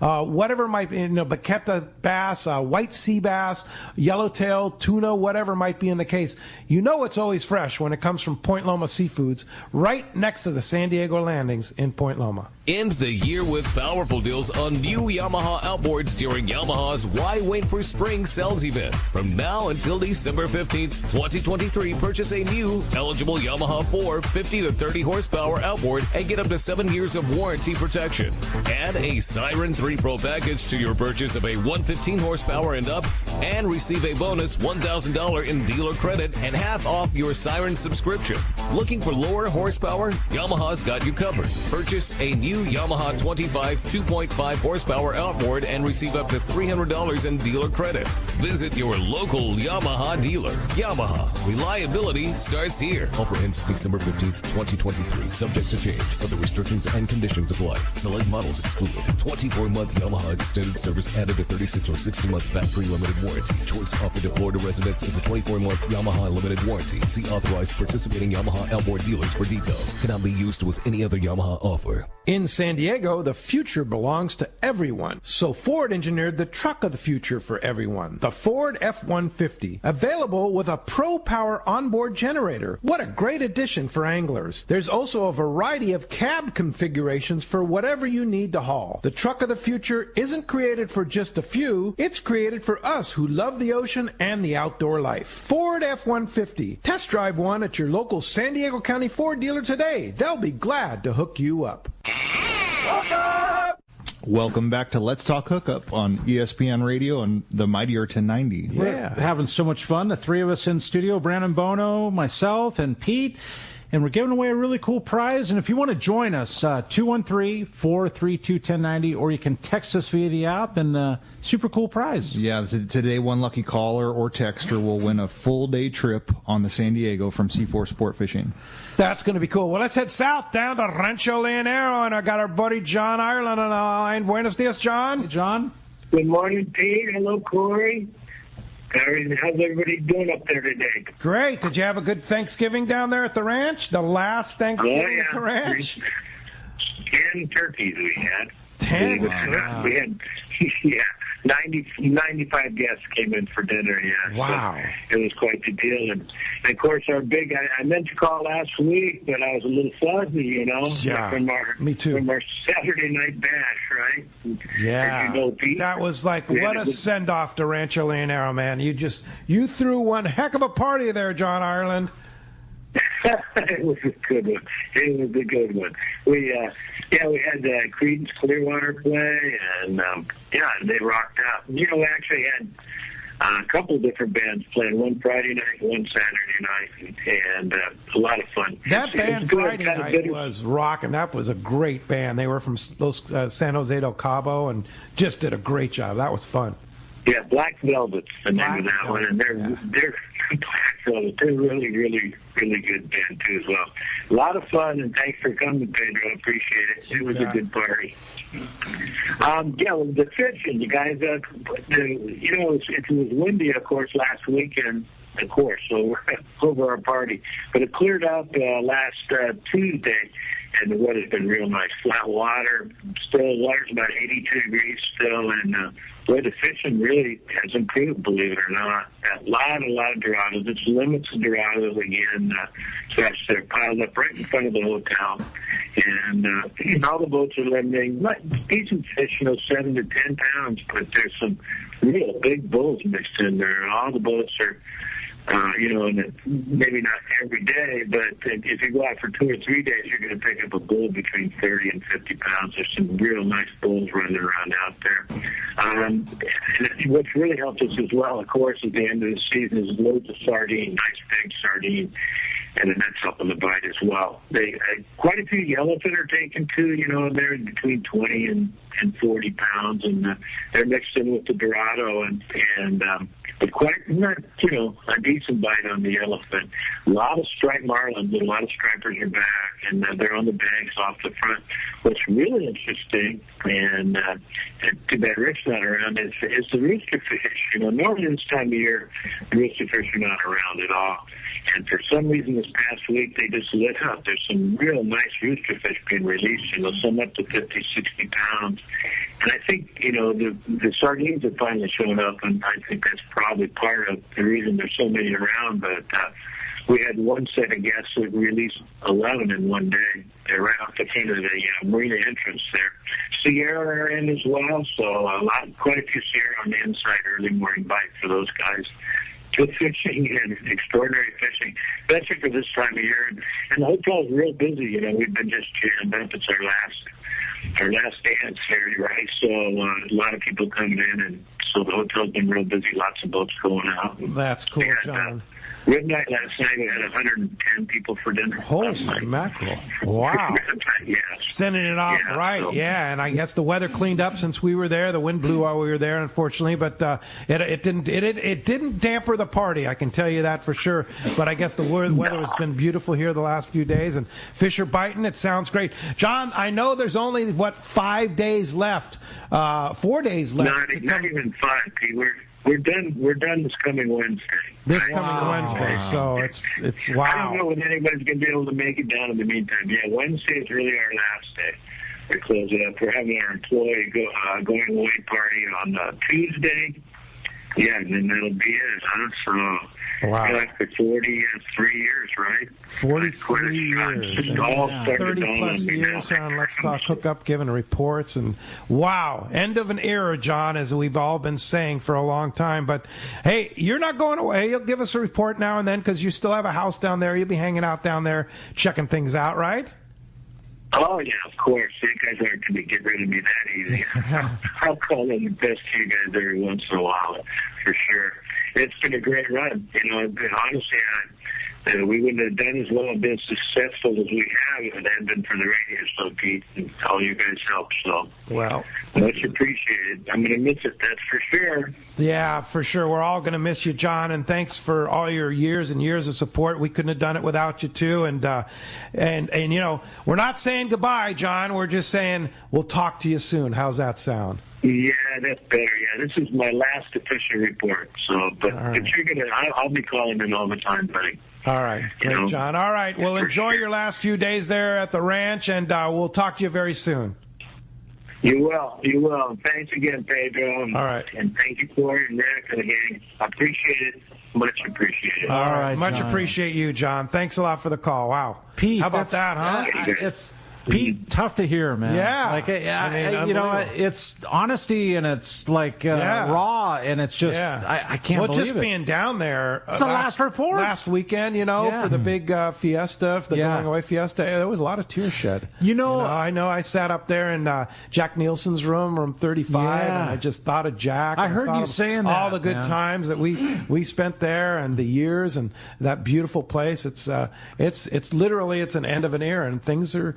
S2: whatever it might be, Baketta bass, white sea bass, yellowtail, tuna, whatever might be in the case. You know it's always fresh when it comes from Point Loma Seafoods, right next to the San Diego landings in Point Loma.
S3: End the year with powerful deals on new Yamaha outboards during Yamaha's Why Wait for Spring sales event. From now until December 15th, 2023, purchase a new eligible Yamaha 4 50 to 30 horsepower outboard and get up to 7 years of warranty protection. Add a Siren 3 Pro package to your purchase of a 115 horsepower and up and receive a bonus $1,000 in dealer credit and half off your Siren subscription. Looking for lower horsepower? Yamaha's got you covered. Purchase a new Yamaha 25 2.5 horsepower outboard and receive up to $300 in dealer credit. Visit your local Yamaha dealer. Yamaha, reliability starts here. Offer ends December 15th, 2023. Subject to change. Other restrictions and conditions apply. Select models excluded. 24-month Yamaha extended service added to 36 or 60-month factory limited warranty. Choice offered to Florida residents is a 24-month Yamaha limited warranty. See authorized participating Yamaha outboard dealers for details. Cannot be used with any other Yamaha offer.
S2: In San Diego, the future belongs to everyone. So Ford engineered the truck of the future for everyone. The Ford F-150. Available with a Pro Power onboard generator. What a great addition for anglers. There's also a variety of cab configurations for whatever you need to haul. The truck of the future isn't created for just a few. It's created for us who love the ocean and the outdoor life. Ford F-150. Test drive one at your local San Diego County Ford dealer today. They'll be glad to hook you up.
S5: Welcome back to Let's Talk Hookup on ESPN Radio and the Mightier 1090.
S4: We're having so much fun. The three of us in studio, Brandon Bono, myself, and Pete. And we're giving away a really cool prize. And if you want to join us, 213-432-1090, or you can text us via the app, and super cool prize.
S5: Yeah, today one lucky caller or texter will win a full-day trip on the San Diego from C4 Sport Fishing.
S2: That's going to be cool. Well, let's head south down to Rancho Leonero, and I got our buddy John Ireland on the line. Buenos dias, John.
S4: Hey, John.
S7: Good morning, Pete. Hello, Corey. How's everybody doing up there today?
S2: Great. Did you have a good Thanksgiving down there at the ranch? The last Thanksgiving at the ranch?
S7: 10 turkeys we had.
S2: 10?
S7: Wow. We had, 95 guests came in for dinner,
S2: Wow.
S7: So it was quite the deal. And of course, I meant to call last week, but I was a little fuzzy,
S2: Me too.
S7: From our Saturday night bash, right?
S2: Yeah.
S7: Pete?
S2: That was like, what a send-off to Rancho Leonero, man. You threw one heck of a party there, John Ireland.
S7: It was a good one. We had Creedence Clearwater play, and they rocked out. We actually had a couple of different bands playing, one Friday night, one Saturday night, and a lot of fun.
S2: That band Friday night was rocking. That was a great band. They were from San Jose del Cabo and just did a great job. That was fun.
S7: Yeah, Black Velvet's the name of that one, and they're Black Velvet. They're really, really, really good band too as well. A lot of fun, and thanks for coming, Pedro. Appreciate it. It was a good party. The fishing, the guys. It was windy, of course, last weekend. Of course, so we're over our party, but it cleared up last Tuesday. And the weather's been real nice. Flat water. Still, water's about 82 degrees still. And the fishing really has improved, believe it or not. A lot of Dorados. It's limits of Dorados again. They're piled up right in front of the hotel. And all the boats are limiting. Decent fish, 7 to 10 pounds. But there's some real big bulls mixed in there. All the boats are... and maybe not every day, but if you go out for 2 or 3 days, you're going to pick up a bull between 30 and 50 pounds. There's some real nice bulls running around out there. And what's really helped us as well, of course, at the end of the season is loads of sardine, nice big sardine, and then that's helping the bite as well. Quite a few yellowfin are taken too, they're between 20 and 40 pounds, and they're mixed in with the Dorado, but quite not, a decent bite on the yellowfin. A lot of striped marlins and a lot of stripers are back, and they're on the banks off the front. What's really interesting, and too bad Rick's not around, is the rooster fish. Normally this time of year, the rooster fish are not around at all. And for some reason this past week, they just lit up. There's some real nice rooster fish being released, some up to 50, 60 pounds. And I think, the sardines have finally shown up, and I think that's probably part of the reason there's so many around. But we had one set of guests that released 11 in one day. They're right off the front of the marina entrance there. Sierra are in as well, so quite a few Sierra on the inside early morning bite for those guys. Good fishing and extraordinary fishing, especially for this time of year. And the hotel's real busy. We've been just jammed up. It's our last dance here, right? So a lot of people coming in, and so the hotel's been real busy. Lots of boats going out.
S2: That's cool, John.
S7: Midnight last night, we had 110 people for dinner.
S2: Holy mackerel. Wow.
S7: Yeah.
S2: Sending it off right. So. Yeah, and I guess the weather cleaned up since we were there. The wind blew while we were there, unfortunately, but it didn't damper the party, I can tell you that for sure. But I guess the weather has been beautiful here the last few days, and fish are biting. It sounds great. John, I know there's only, 5 days left, 4 days left.
S7: Not even 5, Pete. We're done this coming Wednesday.
S2: Coming Wednesday, so it's wow.
S7: I don't know when anybody's going to be able to make it down in the meantime. Yeah, Wednesday is really our last day. We close it up. We're having our employee going away party on Tuesday. Yeah, and then that'll be it. Huh? So,
S2: wow.
S7: Like for 43 years, right?
S2: 43 years.
S7: Just all
S2: 30-plus years on Let's Talk Hookup, giving reports. And, wow, end of an era, John, as we've all been saying for a long time. But, hey, you're not going away. You'll give us a report now and then because you still have a house down there. You'll be hanging out down there checking things out, right?
S7: Oh, yeah, of course. You guys aren't going to get rid of me that easy. I'll call in the best to you guys every once in a while, for sure. It's been a great run. You know, honestly, we wouldn't have done as well, been successful as we have if it hadn't been for the radio show, Pete, and all you guys helped. So,
S2: well,
S7: much appreciated. I'm going to miss it, that's for sure.
S2: Yeah, for sure. We're all going to miss you, John, and thanks for all your years and years of support. We couldn't have done it without you, too. And you know, we're not saying goodbye, John. We're just saying we'll talk to you soon. How's that sound?
S7: Yeah, that's better. Yeah, this is my last official report. So, but you're gonna, I'll be calling in all the time, buddy.
S2: All right, great, John. All right, well, enjoy your last few days there at the ranch, and we'll talk to you very soon.
S7: You will. Thanks again, Pedro.
S2: All right.
S7: And thank you, Corey and Rick and the gang. I appreciate it. Much appreciated.
S2: All right, much appreciate you, John. Thanks a lot for the call. Wow.
S4: Pete,
S2: how about that, huh?
S4: It's Pete, tough to hear, man.
S2: Yeah.
S4: Like, you know, it's honesty and it's like raw and it's just, I can't believe it.
S2: Well, just being down there.
S4: It's the last report.
S2: Last weekend, you know, for the big fiesta, for the going away fiesta. There was a lot of tears shed.
S4: You know,
S2: I know I sat up there in Jack Nielsen's room 35, and I just thought of Jack.
S4: I heard you saying that.
S2: All the good times that we spent there and the years and that beautiful place. It's literally, it's an end of an era, and things are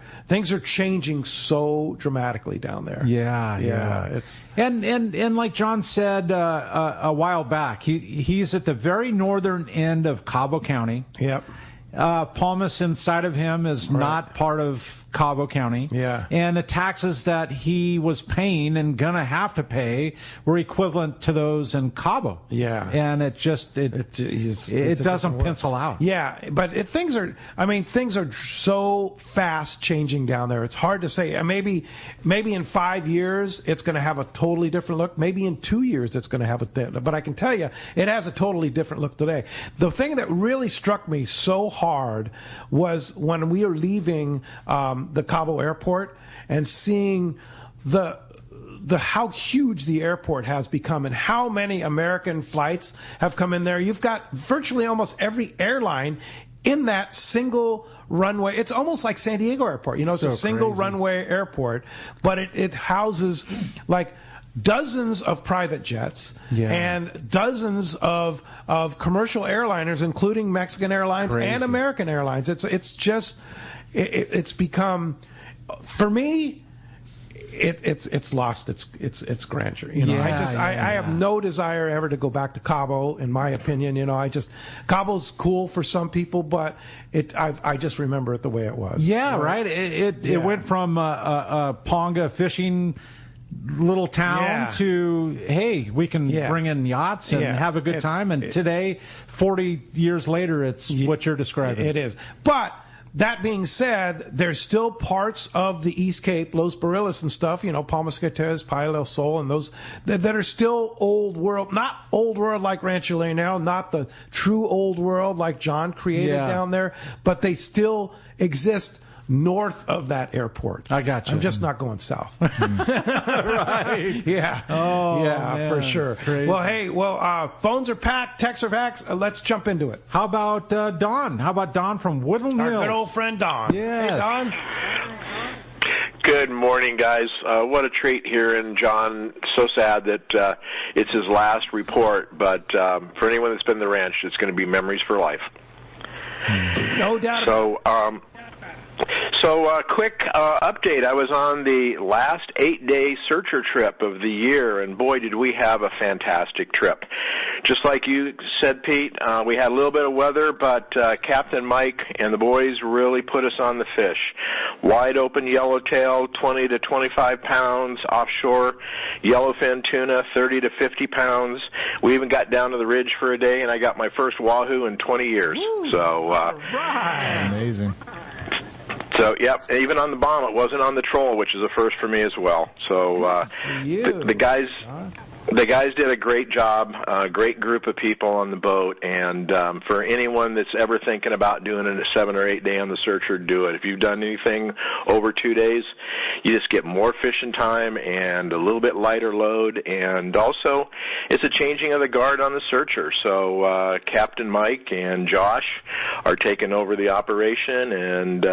S2: changing so dramatically down there.
S4: Yeah.
S2: It's
S4: and like John said a while back, he's at the very northern end of Cabo County.
S2: Yep.
S4: Palmas inside of him is not part of Cabo County.
S2: Yeah.
S4: And the taxes that he was paying and gonna have to pay were equivalent to those in Cabo.
S2: Yeah.
S4: And it just it doesn't pencil out.
S2: Yeah, but things are so fast changing down there. It's hard to say. Maybe in 5 years it's going to have a totally different look. Maybe in 2 years it's going to have but I can tell you it has a totally different look today. The thing that really struck me so hard was when we were leaving the Cabo airport and seeing the how huge the airport has become and how many American flights have come in there. You've got virtually almost every airline in that single runway. It's almost like San Diego Airport. You know, it's a single runway airport, but it houses like dozens of private jets and dozens of commercial airliners, including Mexican Airlines and American Airlines. It's become, for me, it's lost its grandeur. You know, I have no desire ever to go back to Cabo, in my opinion. You know, Cabo's cool for some people, but I just remember it the way it was.
S4: Yeah, right. It went from a Ponga fishing little town to, hey, we can bring in yachts and have a good time. And today, 40 years later, it's what you're describing.
S2: It is. But that being said, there's still parts of the East Cape, Los Barriles and stuff, you know, Palmas Cortez, Playa del Sol, and those that are still old world. Not old world like Rancho Leonel, not the true old world like John created down there, but they still exist north of that airport.
S4: I got you.
S2: I'm just not going south.
S4: Right.
S2: Yeah.
S4: Oh,
S2: yeah,
S4: man.
S2: For sure.
S4: Crazy.
S2: Well, hey, phones are packed, texts are packed. Let's jump into it.
S4: How about Don? How about Don from Woodland Hills?
S2: Our good old friend Don.
S4: Yes.
S2: Hey, Don.
S8: Good morning, guys. What a treat hearing John. So sad that it's his last report, but for anyone that's been to the ranch, it's going to be memories for life.
S2: No doubt.
S8: So, quick update. I was on the last 8-day searcher trip of the year, and boy, did we have a fantastic trip. Just like you said, Pete, we had a little bit of weather, but Captain Mike and the boys really put us on the fish. Wide open yellowtail, 20 to 25 pounds. Offshore yellowfin tuna, 30 to 50 pounds. We even got down to the ridge for a day, and I got my first wahoo in 20 years.
S2: Ooh,
S8: so,
S2: all right.
S5: Amazing.
S8: So, yep, even on the bomb, it wasn't on the troll, which is a first for me as well. So, the guys did a great job, great group of people on the boat, and for anyone that's ever thinking about doing a 7 or 8 day on the Searcher, do it. If you've done anything over 2 days, you just get more fishing time and a little bit lighter load, and also it's a changing of the guard on the Searcher. So Captain Mike and Josh are taking over the operation, and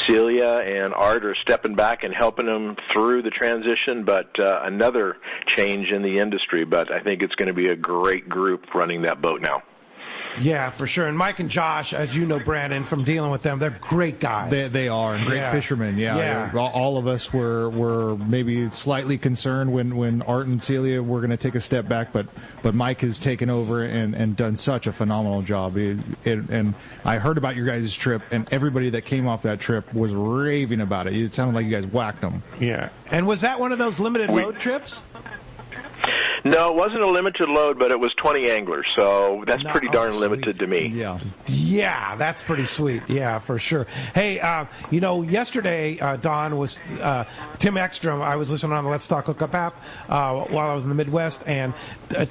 S8: Celia and Art are stepping back and helping them through the transition, but another change in the industry, but I think it's going to be a great group running that boat now.
S2: Yeah, for sure. And Mike and Josh, as you know, Brandon, from dealing with them, they're great guys.
S5: They are, and great fishermen. Yeah. All of us were maybe slightly concerned when Art and Celia were going to take a step back, but Mike has taken over and done such a phenomenal job. And I heard about your guys' trip, and everybody that came off that trip was raving about it. It sounded like you guys whacked them.
S2: Yeah. And was that one of those limited load trips?
S8: No, it wasn't a limited load, but it was 20 anglers, so that's pretty darn limited to me.
S2: Yeah, that's pretty sweet. Yeah, for sure. Hey, yesterday, Don, was Tim Ekstrom. I was listening on the Let's Talk Hookup app while I was in the Midwest, and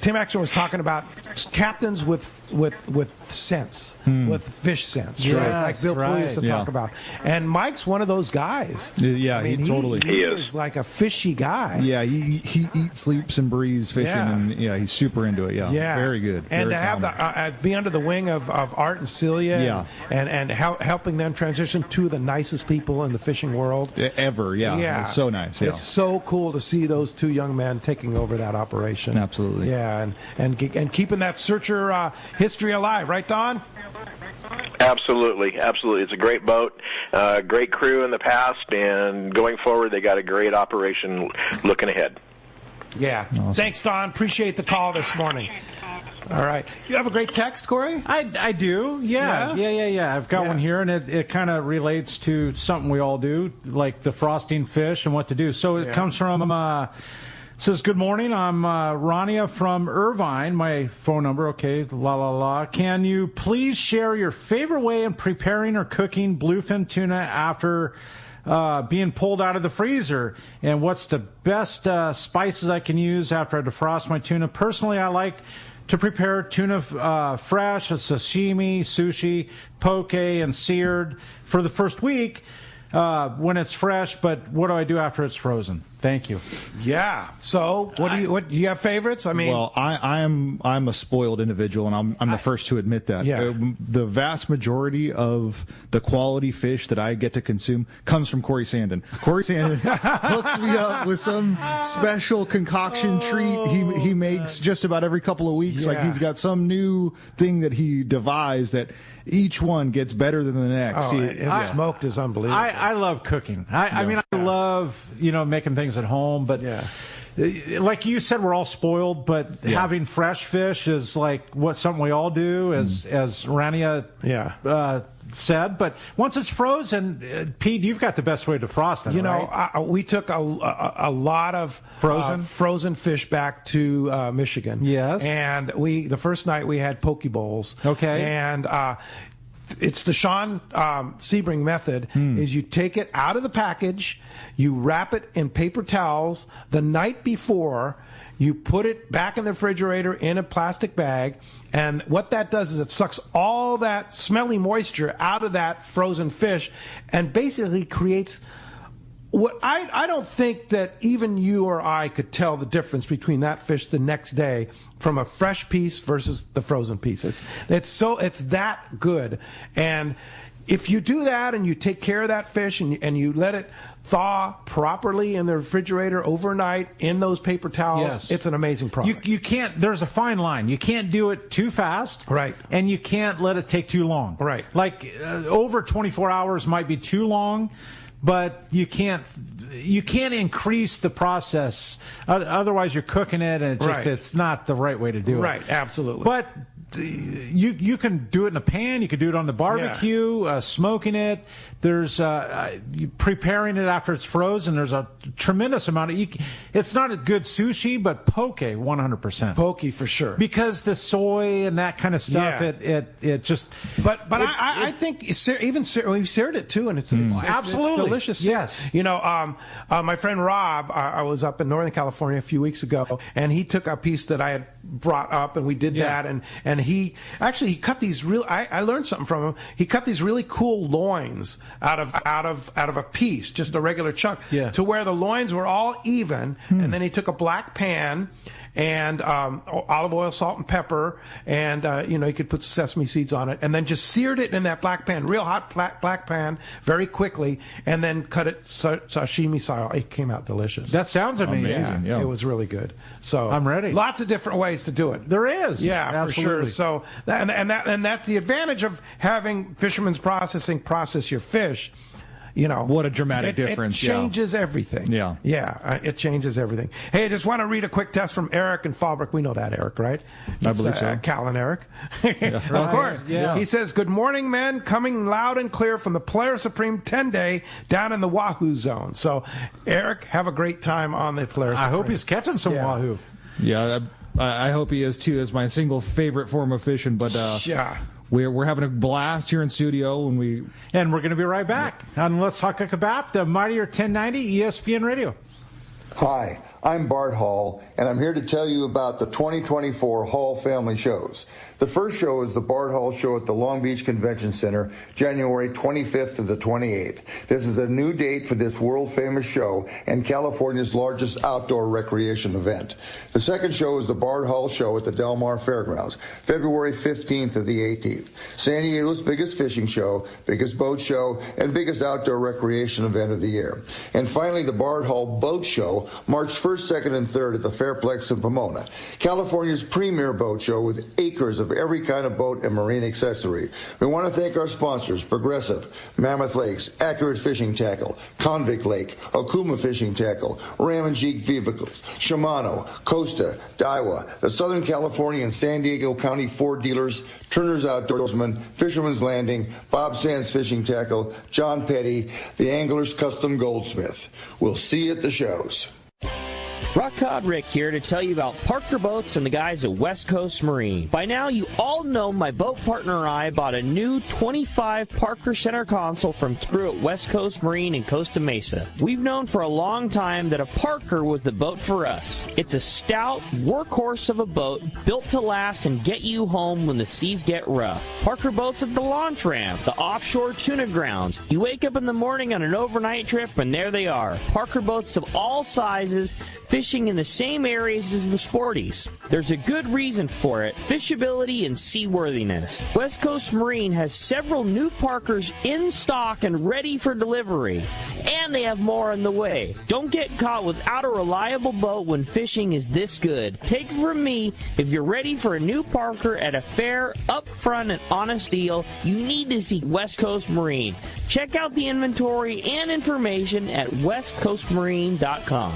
S2: Tim Ekstrom was talking about captains with sense, with fish sense, right? Like Bill Poole used to talk about. And Mike's one of those guys.
S5: Yeah,
S2: I mean, he is like a fishy guy.
S5: Yeah, he eats, sleeps, and breathes fishing, and he's super into it. Yeah. Very good.
S2: And
S5: very
S2: to have be under the wing of Art and Celia, and helping them transition to the nicest people in the fishing world
S5: ever. Yeah. It's so nice.
S2: It's so cool to see those two young men taking over that operation.
S5: Absolutely.
S2: Yeah, and keeping that Searcher history alive, right, Don?
S8: Absolutely. It's a great boat, great crew in the past, and going forward, they got a great operation looking ahead.
S2: Yeah. Awesome. Thanks, Don. Appreciate the call this morning. All right. You have a great text, Corey?
S4: I do. Yeah. I've got one here, and it kind of relates to something we all do, like the frosting fish and what to do. So it comes from says, good morning. I'm Rania from Irvine. My phone number, okay, Can you please share your favorite way in preparing or cooking bluefin tuna after being pulled out of the freezer? And what's the best spices I can use after I defrost my tuna? Personally, I like to prepare tuna fresh, a sashimi, sushi, poke, and seared for the first week when it's fresh. But what do I do after it's frozen? Thank you.
S2: Yeah. So, what do you have favorites? I mean,
S5: well, I'm a spoiled individual, and I'm the first to admit that.
S2: Yeah.
S5: The vast majority of the quality fish that I get to consume comes from Corey Sandin. Corey Sandin hooks me up with some special concoction treat he makes just about every couple of weeks. Like he's got some new thing that he devised that each one gets better than the next.
S2: Smoked is unbelievable.
S4: I love cooking. I mean, I love making things at home, but like you said, we're all spoiled, but having fresh fish is like something we all do, as Rania said. But once it's frozen, Pete, you've got the best way to defrost it.
S2: Right? We took a lot of frozen fish back to Michigan.
S4: Yes,
S2: and the first night we had poke bowls.
S4: Okay,
S2: and it's the Sean Sebring method. Is you take it out of the package, you wrap it in paper towels the night before, you put it back in the refrigerator in a plastic bag, and what that does is it sucks all that smelly moisture out of that frozen fish and basically creates what I don't think that even you or I could tell the difference between that fish the next day from a fresh piece versus the frozen piece. It's that good. And if you do that and you take care of that fish and you let it thaw properly in the refrigerator overnight in those paper towels, it's an amazing product.
S4: You can't, there's a fine line. You can't do it too fast.
S2: Right.
S4: And you can't let it take too long.
S2: Right.
S4: Like over 24 hours might be too long, but you can't increase the process. Otherwise you're cooking it and it's not the right way to do it.
S2: Right, absolutely.
S4: But you can do it in a pan. You can do it on the barbecue, smoking it. There's preparing it after it's frozen. There's a tremendous amount of. It's not a good sushi, but poke 100%.
S2: Poke for sure.
S4: Because the soy and that kind of stuff, it just.
S2: I think we've seared it too, and it's
S4: absolutely
S2: it's delicious.
S4: Yes.
S2: You know, my friend Rob, I was up in Northern California a few weeks ago, and he took a piece that I had brought up, and we did that, and he cut these real. I learned something from him. He cut these really cool loins out of a piece, just a regular chunk, to where the loins were all even, and then he took a black pan and olive oil, salt, and pepper, and you could put sesame seeds on it, and then just seared it in that black pan, real hot black pan, very quickly, and then cut it sashimi style. It came out delicious.
S4: That sounds amazing.
S2: Yeah. It was really good. So
S4: I'm ready.
S2: Lots of different ways to do it.
S4: There is.
S2: Yeah,
S4: absolutely.
S2: for sure. So that's the advantage of having fishermen's processing process your fish. You know,
S5: what a dramatic difference.
S2: It changes everything.
S5: Yeah,
S2: it changes everything. Hey, I just want to read a quick test from Eric in Fallbrook. We know that Eric, right?
S5: I believe so.
S2: Cal and Eric. Of course.
S4: Yeah.
S2: He says, "Good morning, men. Coming loud and clear from the Polaris Supreme 10-day down in the Wahoo zone." So, Eric, have a great time on the Polaris Supreme.
S4: I hope he's catching some Wahoo.
S5: Yeah, I hope he is too. It's my single favorite form of fishing. But We're having a blast here in studio, and we're
S4: going to be right back on Let's Talk Kebab, the Mightier 1090 ESPN Radio.
S9: Hi, I'm Bart Hall, and I'm here to tell you about the 2024 Hall Family Shows. The first show is the Bart Hall Show at the Long Beach Convention Center, January 25th to the 28th. This is a new date for this world-famous show and California's largest outdoor recreation event. The second show is the Bart Hall Show at the Del Mar Fairgrounds, February 15th to the 18th. San Diego's biggest fishing show, biggest boat show, and biggest outdoor recreation event of the year. And finally, the Bart Hall Boat Show, March 1st, 2nd, and 3rd at the Fairplex in Pomona. California's premier boat show with acres of every kind of boat and marine accessory. We want to thank our sponsors, Progressive, Mammoth Lakes, Accurate Fishing Tackle, Convict Lake, Okuma Fishing Tackle, Ram and Jeep Vehicles, Shimano, Costa, Daiwa, the Southern California and San Diego County Ford dealers, Turner's Outdoorsman, Fisherman's Landing, Bob Sands Fishing Tackle, John Petty, the Angler's Custom Goldsmith. We'll see you at the shows.
S10: Rock Cod Rick here to tell you about Parker Boats and the guys at West Coast Marine. By now, you all know my boat partner and I bought a new 25 Parker center console from crew at West Coast Marine in Costa Mesa. We've known for a long time that a Parker was the boat for us. It's a stout workhorse of a boat built to last and get you home when the seas get rough. Parker Boats at the launch ramp, the offshore tuna grounds. You wake up in the morning on an overnight trip and there they are. Parker Boats of all sizes, fishing in the same areas as the sporties. There's a good reason for it: fishability and seaworthiness. West Coast Marine has several new Parkers in stock and ready for delivery. And they have more on the way. Don't get caught without a reliable boat when fishing is this good. Take it from me, if you're ready for a new Parker at a fair, upfront, and honest deal, you need to see West Coast Marine. Check out the inventory and information at westcoastmarine.com.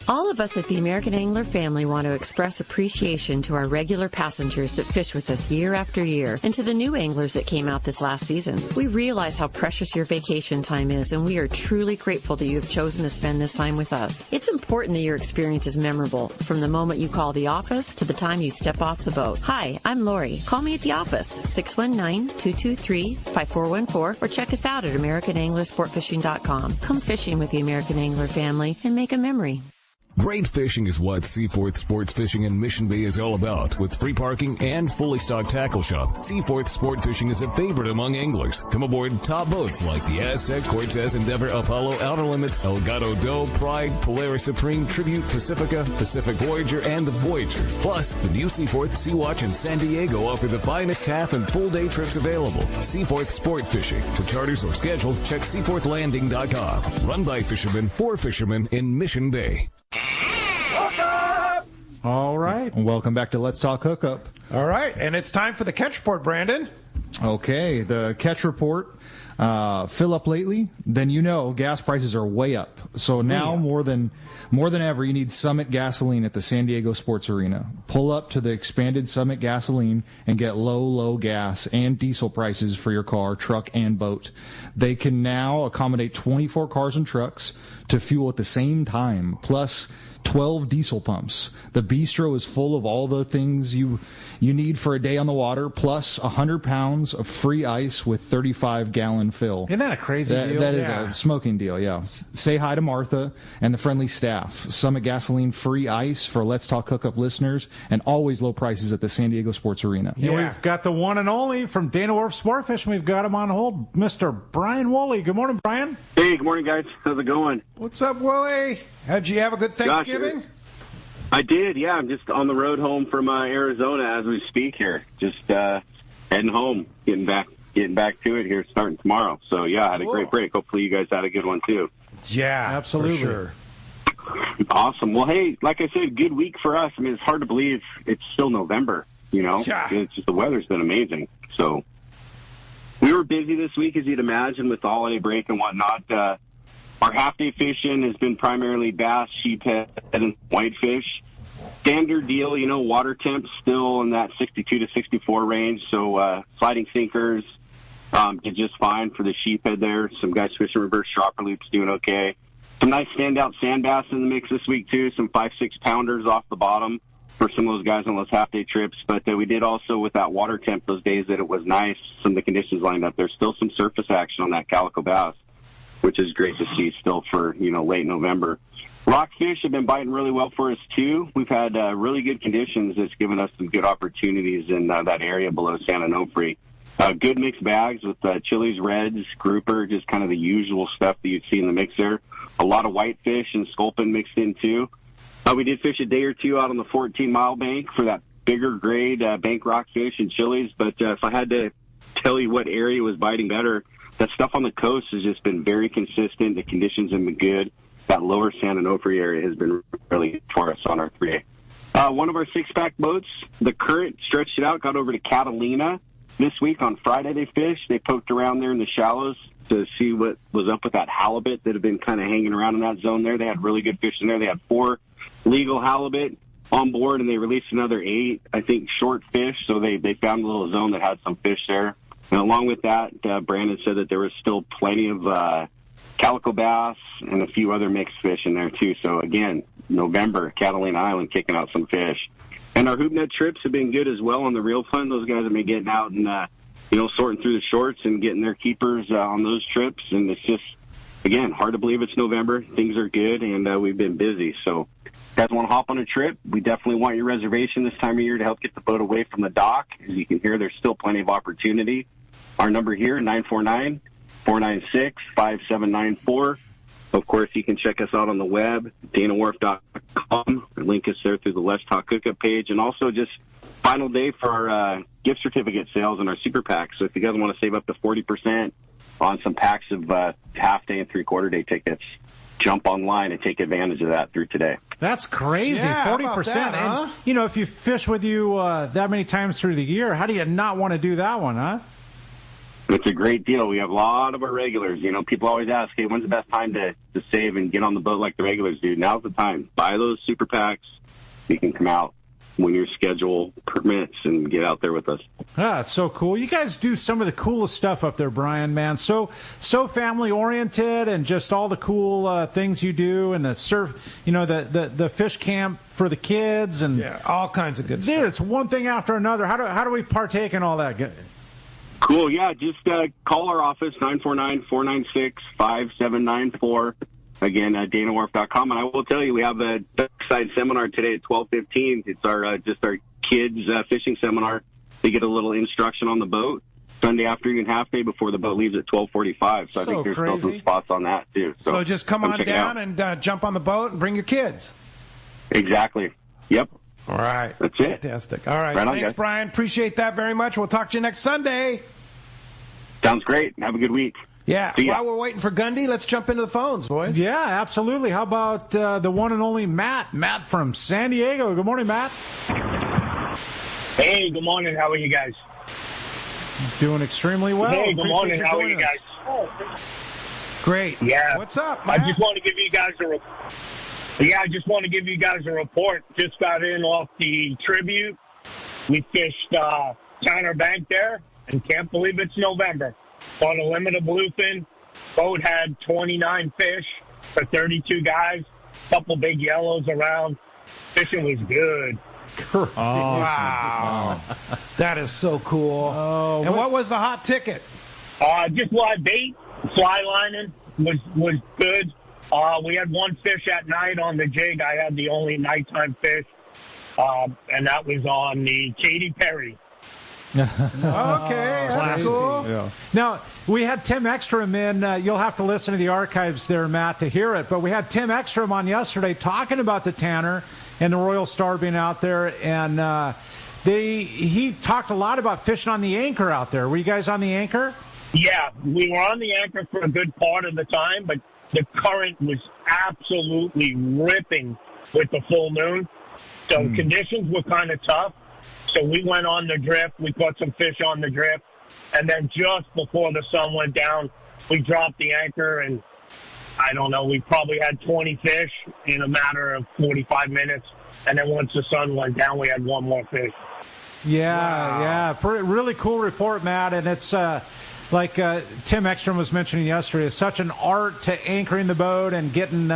S11: All of us at the American Angler family want to express appreciation to our regular passengers that fish with us year after year, and to the new anglers that came out this last season. We realize how precious your vacation time is, and we are truly grateful that you have chosen to spend this time with us. It's important that your experience is memorable, from the moment you call the office to the time you step off the boat. Hi, I'm Lori. Call me at the office, 619-223-5414, or check us out at AmericanAnglerSportFishing.com. Come fishing with the American Angler family and make a memory.
S3: Great fishing is what Seaforth Sports Fishing in Mission Bay is all about. With free parking and fully stocked tackle shop, Seaforth Sport Fishing is a favorite among anglers. Come aboard top boats like the Aztec, Cortez, Endeavor, Apollo, Outer Limits, Elgato Doe, Pride, Polaris Supreme, Tribute, Pacifica, Pacific Voyager, and the Voyager. Plus, the new Seaforth, Sea-Watch, and San Diego offer the finest half and full day trips available. Seaforth Sport Fishing. For charters or schedule, check seaforthlanding.com. Run by fishermen for fishermen in Mission Bay.
S4: All right.
S5: Welcome back to Let's Talk Hookup.
S2: All right, and it's time for the catch report, Brandon.
S5: Okay, the catch report. Fill up lately, then you know gas prices are way up. So now more than ever, you need Summit gasoline at the San Diego Sports Arena. Pull up to the expanded Summit gasoline and get low gas and diesel prices for your car, truck, and boat. They can now accommodate 24 cars and trucks to fuel at the same time, plus 12 diesel pumps. The bistro is full of all the things you need for a day on the water, plus 100 pounds of free ice with 35-gallon fill.
S4: Isn't that a crazy deal?
S5: That is a smoking deal, yeah. Say hi to Martha and the friendly staff. Summit Gasoline free ice for Let's Talk Hookup listeners, and always low prices at the San Diego Sports Arena.
S4: Yeah, we've got the one and only from Dana Wharf Sport Fishing. We've got him on hold, Mr. Brian Woolley. Good morning, Brian.
S12: Hey, good morning, guys. How's it going?
S2: What's up, Willie? How'd you have a good Thanksgiving?
S12: I did, yeah. I'm just on the road home from Arizona as we speak here. Just heading home, getting back to it here starting tomorrow. So, yeah, I had a great break. Hopefully you guys had a good one, too.
S2: Yeah,
S4: absolutely.
S2: For sure.
S12: Awesome. Well, hey, like I said, good week for us. I mean, it's hard to believe it's still November, you know.
S2: Yeah.
S12: It's just the weather's been amazing. So we were busy this week, as you'd imagine, with the holiday break and whatnot. Our half-day fishing has been primarily bass, sheephead, and whitefish. Standard deal, you know, water temps still in that 62 to 64 range. So sliding sinkers did just fine for the sheephead there. Some guys fishing reverse dropper loops doing okay. Some nice standout sand bass in the mix this week, too. Some 5-6 pounders off the bottom for some of those guys on those half-day trips. But we did also, with that water temp, those days that it was nice, some of the conditions lined up. There's still some surface action on that calico bass, which is great to see still for, you know, late November. Rockfish have been biting really well for us, too. We've had really good conditions that's given us some good opportunities in that area below San Onofre. Good mixed bags with chilies, reds, grouper, just kind of the usual stuff that you'd see in the mix there. A lot of whitefish and sculpin mixed in, too. We did fish a day or two out on the 14-mile bank for that bigger grade bank rockfish and chilies. But if I had to tell you what area was biting better, that stuff on the coast has just been very consistent. The conditions have been good. That lower San Onofre area has been really good for us on our 3A. One of our 6-pack boats, the current stretched it out, got over to Catalina this week. On Friday they fished. They poked around there in the shallows to see what was up with that halibut that had been kind of hanging around in that zone there. They had really good fish in there. They had 4 legal halibut on board, and they released another 8, I think, short fish. So they found a little zone that had some fish there. And along with that, Brandon said that there was still plenty of calico bass and a few other mixed fish in there, too. So, again, November, Catalina Island kicking out some fish. And our hoop net trips have been good as well on the reel fun. Those guys have been getting out and, sorting through the shorts and getting their keepers on those trips. And it's just, again, hard to believe it's November. Things are good, and we've been busy. So, if you guys want to hop on a trip, we definitely want your reservation this time of year to help get the boat away from the dock. As you can hear, there's still plenty of opportunity. Our number here, 949-496-5794. Of course, you can check us out on the web, danawharf.com. Link us there through the Let's Talk Hookup page. And also just final day for our gift certificate sales and our super packs. So if you guys want to save up to 40% on some packs of half-day and three-quarter-day tickets, jump online and take advantage of that through today.
S4: That's crazy, 40%.
S2: That, huh?
S4: And, if you fish with you that many times through the year, how do you not want to do that one, huh?
S12: It's a great deal. We have a lot of our regulars. People always ask, hey, when's the best time to save and get on the boat like the regulars do? Now's the time. Buy those super packs. You can come out when your schedule permits and get out there with us.
S4: It's so cool. You guys do some of the coolest stuff up there, Brian, man. So family-oriented and just all the cool things you do and the surf, the fish camp for the kids. And
S2: all kinds of good stuff.
S4: Dude, it's one thing after another. How do we partake in all that?
S12: Cool, yeah, just call our office, 949-496-5794. again, DanaWharf.com. And I will tell you, we have a Duckside seminar today at 12:15. It's our just our kids fishing seminar. They get a little instruction on the boat. Sunday afternoon, half day before the boat leaves at 12:45. So I think there's still some spots on that too.
S2: So just come on down and jump on the boat and bring your kids.
S12: Exactly. Yep.
S2: All right.
S12: That's it.
S2: Fantastic. All right.
S12: Right on,
S2: Thanks,
S12: guys.
S2: Brian. Appreciate that very much. We'll talk to you next Sunday.
S12: Sounds great. Have a good week.
S2: Yeah. While we're waiting for Gundy, let's jump into the phones, boys.
S4: Yeah, absolutely. How about the one and only Matt? Matt from San Diego. Good morning, Matt.
S13: Hey, good morning. How are you guys?
S4: Doing extremely well.
S13: Hey, good morning. How are you guys?
S2: Great.
S13: Yeah.
S2: What's up, Matt?
S13: I just want to give you guys a report. Just got in off the Tribute. We fished Tanner Bank there, and can't believe it's November. On a limited bluefin. Boat had 29 fish for 32 guys. Couple big yellows around. Fishing was good.
S2: Wow. That is so cool. And what was the hot ticket?
S13: Just live bait. Fly lining was good. We had one fish at night on the jig. I had the only nighttime fish, and that was on the Katy Perry.
S2: Okay, that's cool.
S4: Yeah. Now, we had Tim Ekstrom in. You'll have to listen to the archives there, Matt, to hear it. But we had Tim Ekstrom on yesterday talking about the Tanner and the Royal Star being out there. And he talked a lot about fishing on the anchor out there. Were you guys on the anchor?
S13: Yeah, we were on the anchor for a good part of the time, but the current was absolutely ripping with the full moon. So conditions were kind of tough. So we went on the drift. We caught some fish on the drift. And then just before the sun went down, we dropped the anchor. And I don't know, we probably had 20 fish in a matter of 45 minutes. And then once the sun went down, we had one more fish.
S4: Yeah. Really cool report, Matt. And it's like Tim Ekstrom was mentioning yesterday, it's such an art to anchoring the boat and getting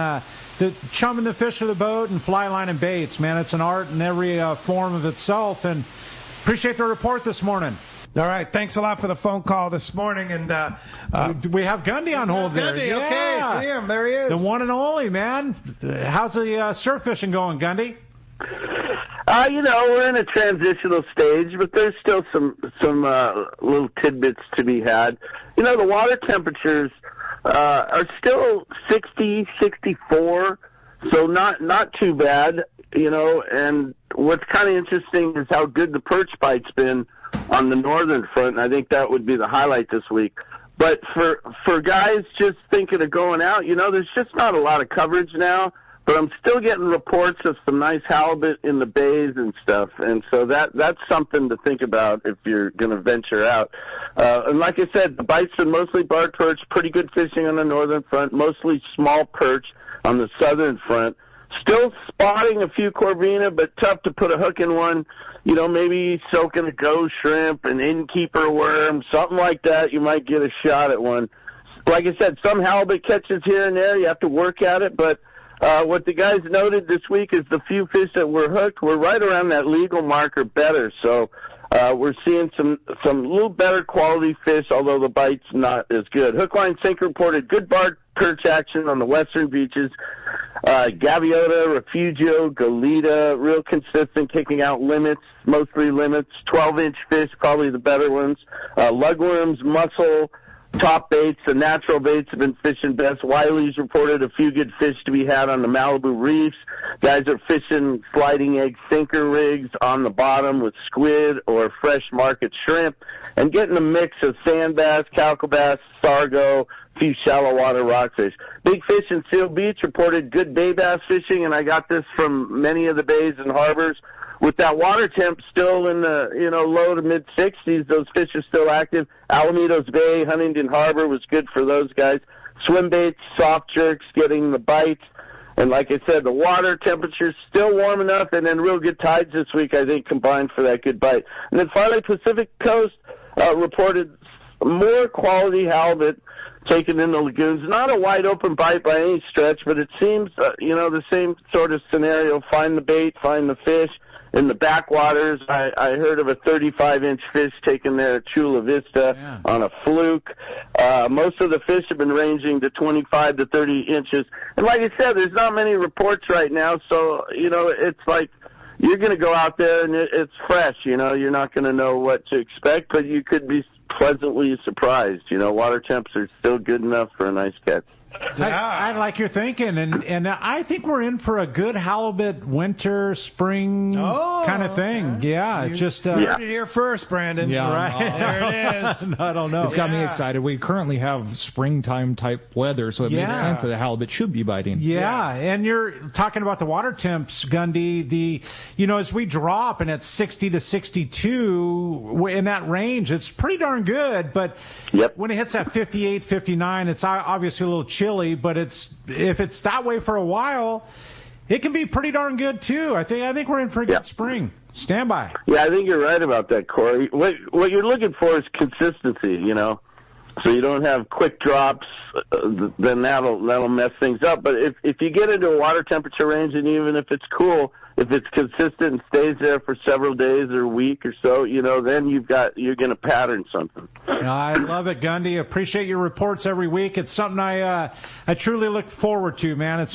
S4: chumming the fish of the boat and fly line and baits. Man, it's an art in every form of itself. And appreciate the report this morning.
S2: All right. Thanks a lot for the phone call this morning. And
S4: we have Gundy on hold there.
S2: Gundy,
S4: yeah.
S2: Okay, see him. There he is.
S4: The one and only, man. How's the surf fishing going, Gundy?
S14: We're in a transitional stage, but there's still some little tidbits to be had. The water temperatures are still 60, 64, so not too bad, and what's kind of interesting is how good the perch bite's been on the northern front, and I think that would be the highlight this week. But for guys just thinking of going out, there's just not a lot of coverage now. But I'm still getting reports of some nice halibut in the bays and stuff, and so that's something to think about if you're going to venture out. And like I said, the bites are mostly barred perch, pretty good fishing on the northern front, mostly small perch on the southern front. Still spotting a few corvina, but tough to put a hook in one. Maybe soaking a ghost shrimp, an innkeeper worm, something like that. You might get a shot at one. Like I said, some halibut catches here and there. You have to work at it, but what the guys noted this week is the few fish that were hooked were right around that legal mark or better. So we're seeing some little better quality fish, although the bite's not as good. Hook, line, sinker reported good barred perch action on the western beaches. Gaviota, Refugio, Goleta, real consistent, kicking out limits, mostly limits. 12-inch fish, probably the better ones. Lugworms, mussel, top baits, the natural baits have been fishing best. Wiley's reported a few good fish to be had on the Malibu reefs. Guys are fishing sliding egg sinker rigs on the bottom with squid or fresh market shrimp and getting a mix of sand bass, calico bass, sargo, a few shallow water rockfish. Big Fish in Seal Beach reported good bay bass fishing, and I got this from many of the bays and harbors. With that water temp still in the low to mid 60s, those fish are still active. Alamitos Bay, Huntington Harbor was good for those guys. Swim baits, soft jerks, getting the bites, and like I said, the water temperature's still warm enough, and then real good tides this week, I think, combined for that good bite. And then finally, Pacific Coast reported more quality halibut taken in the lagoons. Not a wide open bite by any stretch, but it seems the same sort of scenario: find the bait, find the fish. in the backwaters. I heard of a 35-inch fish taken there at Chula Vista on a fluke. Most of the fish have been ranging to 25 to 30 inches. And like I said, there's not many reports right now, so, it's like you're going to go out there and it's fresh, You're not going to know what to expect, but you could be pleasantly surprised. Water temps are still good enough for a nice catch.
S4: I like your thinking, and I think we're in for a good halibut winter, spring kind of thing. Okay. Yeah, it's just
S2: heard it here first, Brandon.
S5: Yeah,
S2: right. There it is.
S5: I don't know. It's got me excited. We currently have springtime type weather, so it makes sense that the halibut should be biting.
S4: Yeah, and you're talking about the water temps, Gundy. As we drop and it's 60 to 62 in that range, it's pretty darn good. But when it hits that 58, 59, it's obviously a little chilly, but if it's that way for a while, it can be pretty darn good too. I think we're in for a good spring. Stand by.
S14: Yeah, I think you're right about that, Corey. What you're looking for is consistency, so you don't have quick drops. Then that'll mess things up. But if you get into a water temperature range, and even if it's cool, if it's consistent and stays there for several days or a week or so, then you're going to pattern something.
S4: I love it, Gundy. Appreciate your reports every week. It's something I truly look forward to, man.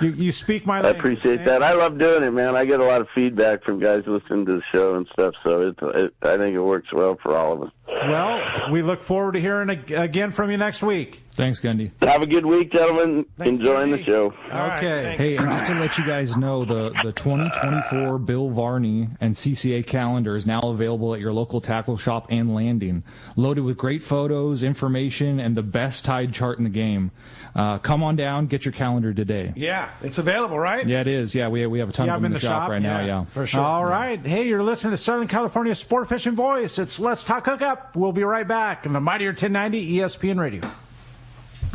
S4: You speak my language.
S14: I appreciate that. I love doing it, man. I get a lot of feedback from guys listening to the show and stuff, so I think it works well for all of us.
S4: Well, we look forward to hearing again from you next week.
S5: Thanks, Gundy.
S14: Have a good week, gentlemen.
S4: Thanks,
S14: Enjoying
S4: Gundy.
S14: the show.
S4: Okay.
S5: Hey, and just to let you guys know, the 2024 Bill Varney and CCA calendar is now available at your local tackle shop and landing. Loaded with great photos, information, and the best tide chart in the game. Come on down, get your calendar today.
S2: Yeah, it's available, right?
S5: Yeah, it is. Yeah, we have a ton of them in the shop right now. Yeah,
S2: for sure.
S4: All right. Hey, you're listening to Southern California Sport Fishing Voice. It's Let's Talk Hookup. We'll be right back on the Mightier 1090 ESPN Radio.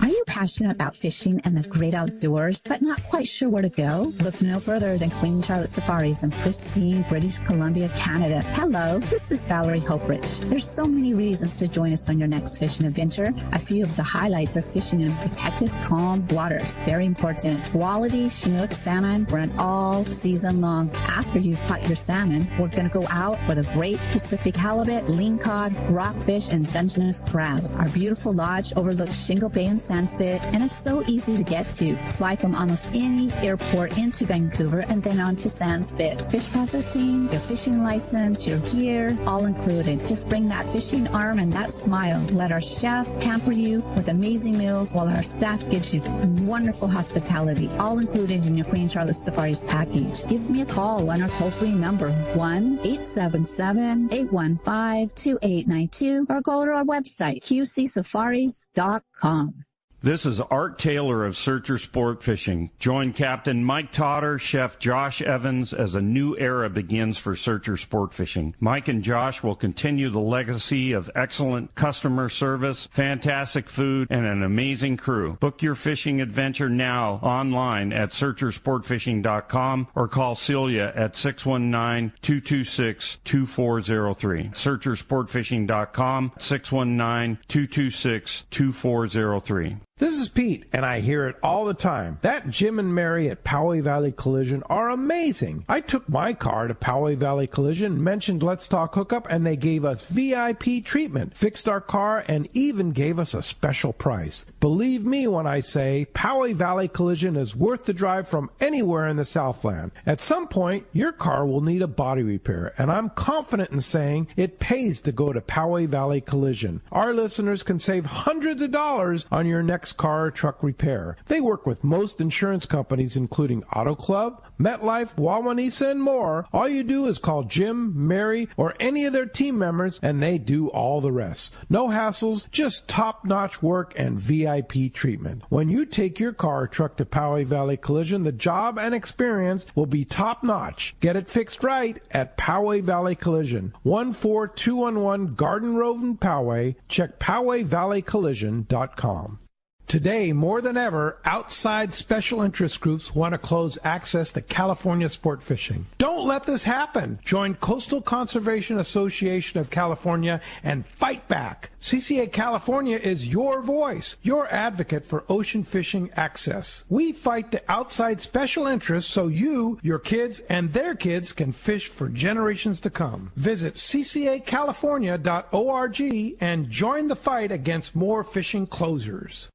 S15: Are you passionate about fishing and the great outdoors, but not quite sure where to go? Look no further than Queen Charlotte Safaris in pristine British Columbia, Canada. Hello, this is Valerie Hoprich. There's so many reasons to join us on your next fishing adventure. A few of the highlights are fishing in protected, calm waters. Very important. Quality Chinook salmon run all season long. After you've caught your salmon, we're going to go out for the great Pacific halibut, lingcod, rockfish, and Dungeness crab. Our beautiful lodge overlooks Shingle Bay and Sandspit, and it's so easy to get to. Fly from almost any airport into Vancouver and then on to Sandspit. Fish processing, your fishing license, your gear, all included. Just bring that fishing arm and that smile. Let our chef pamper you with amazing meals while our staff gives you wonderful hospitality, all included in your Queen Charlotte Safaris package. Give me a call on our toll-free number, 1-877-815-2892, or go to our website, qcsafaris.com.
S16: This is Art Taylor of Searcher Sport Fishing. Join Captain Mike Totter, Chef Josh Evans as a new era begins for Searcher Sport Fishing. Mike and Josh will continue the legacy of excellent customer service, fantastic food, and an amazing crew. Book your fishing adventure now online at searchersportfishing.com or call Celia at 619-226-2403. Searchersportfishing.com, 619-226-2403.
S2: This is Pete, and I hear it all the time. That Jim and Mary at Poway Valley Collision are amazing. I took my car to Poway Valley Collision, mentioned Let's Talk Hookup, and they gave us VIP treatment, fixed our car, and even gave us a special price. Believe me when I say Poway Valley Collision is worth the drive from anywhere in the Southland. At some point, your car will need a body repair, and I'm confident in saying it pays to go to Poway Valley Collision. Our listeners can save hundreds of dollars on your next car or truck repair. They work with most insurance companies, including Auto Club, MetLife, Wawanesa, and more. All you do is call Jim, Mary, or any of their team members, and they do all the rest. No hassles, just top-notch work and VIP treatment. When you take your car or truck to Poway Valley Collision, the job and experience will be top-notch. Get it fixed right at Poway Valley Collision, 14211 Garden Road in Poway. Check PowayValleyCollision.com. Today, more than ever, outside special interest groups want to close access to California sport fishing. Don't Don't let this happen. Join Coastal Conservation Association of California and fight back. CCA California is your voice, your advocate for ocean fishing access. We fight the outside special interests so you, your kids, and their kids can fish for generations to come. Visit ccacalifornia.org and join the fight against more fishing closures.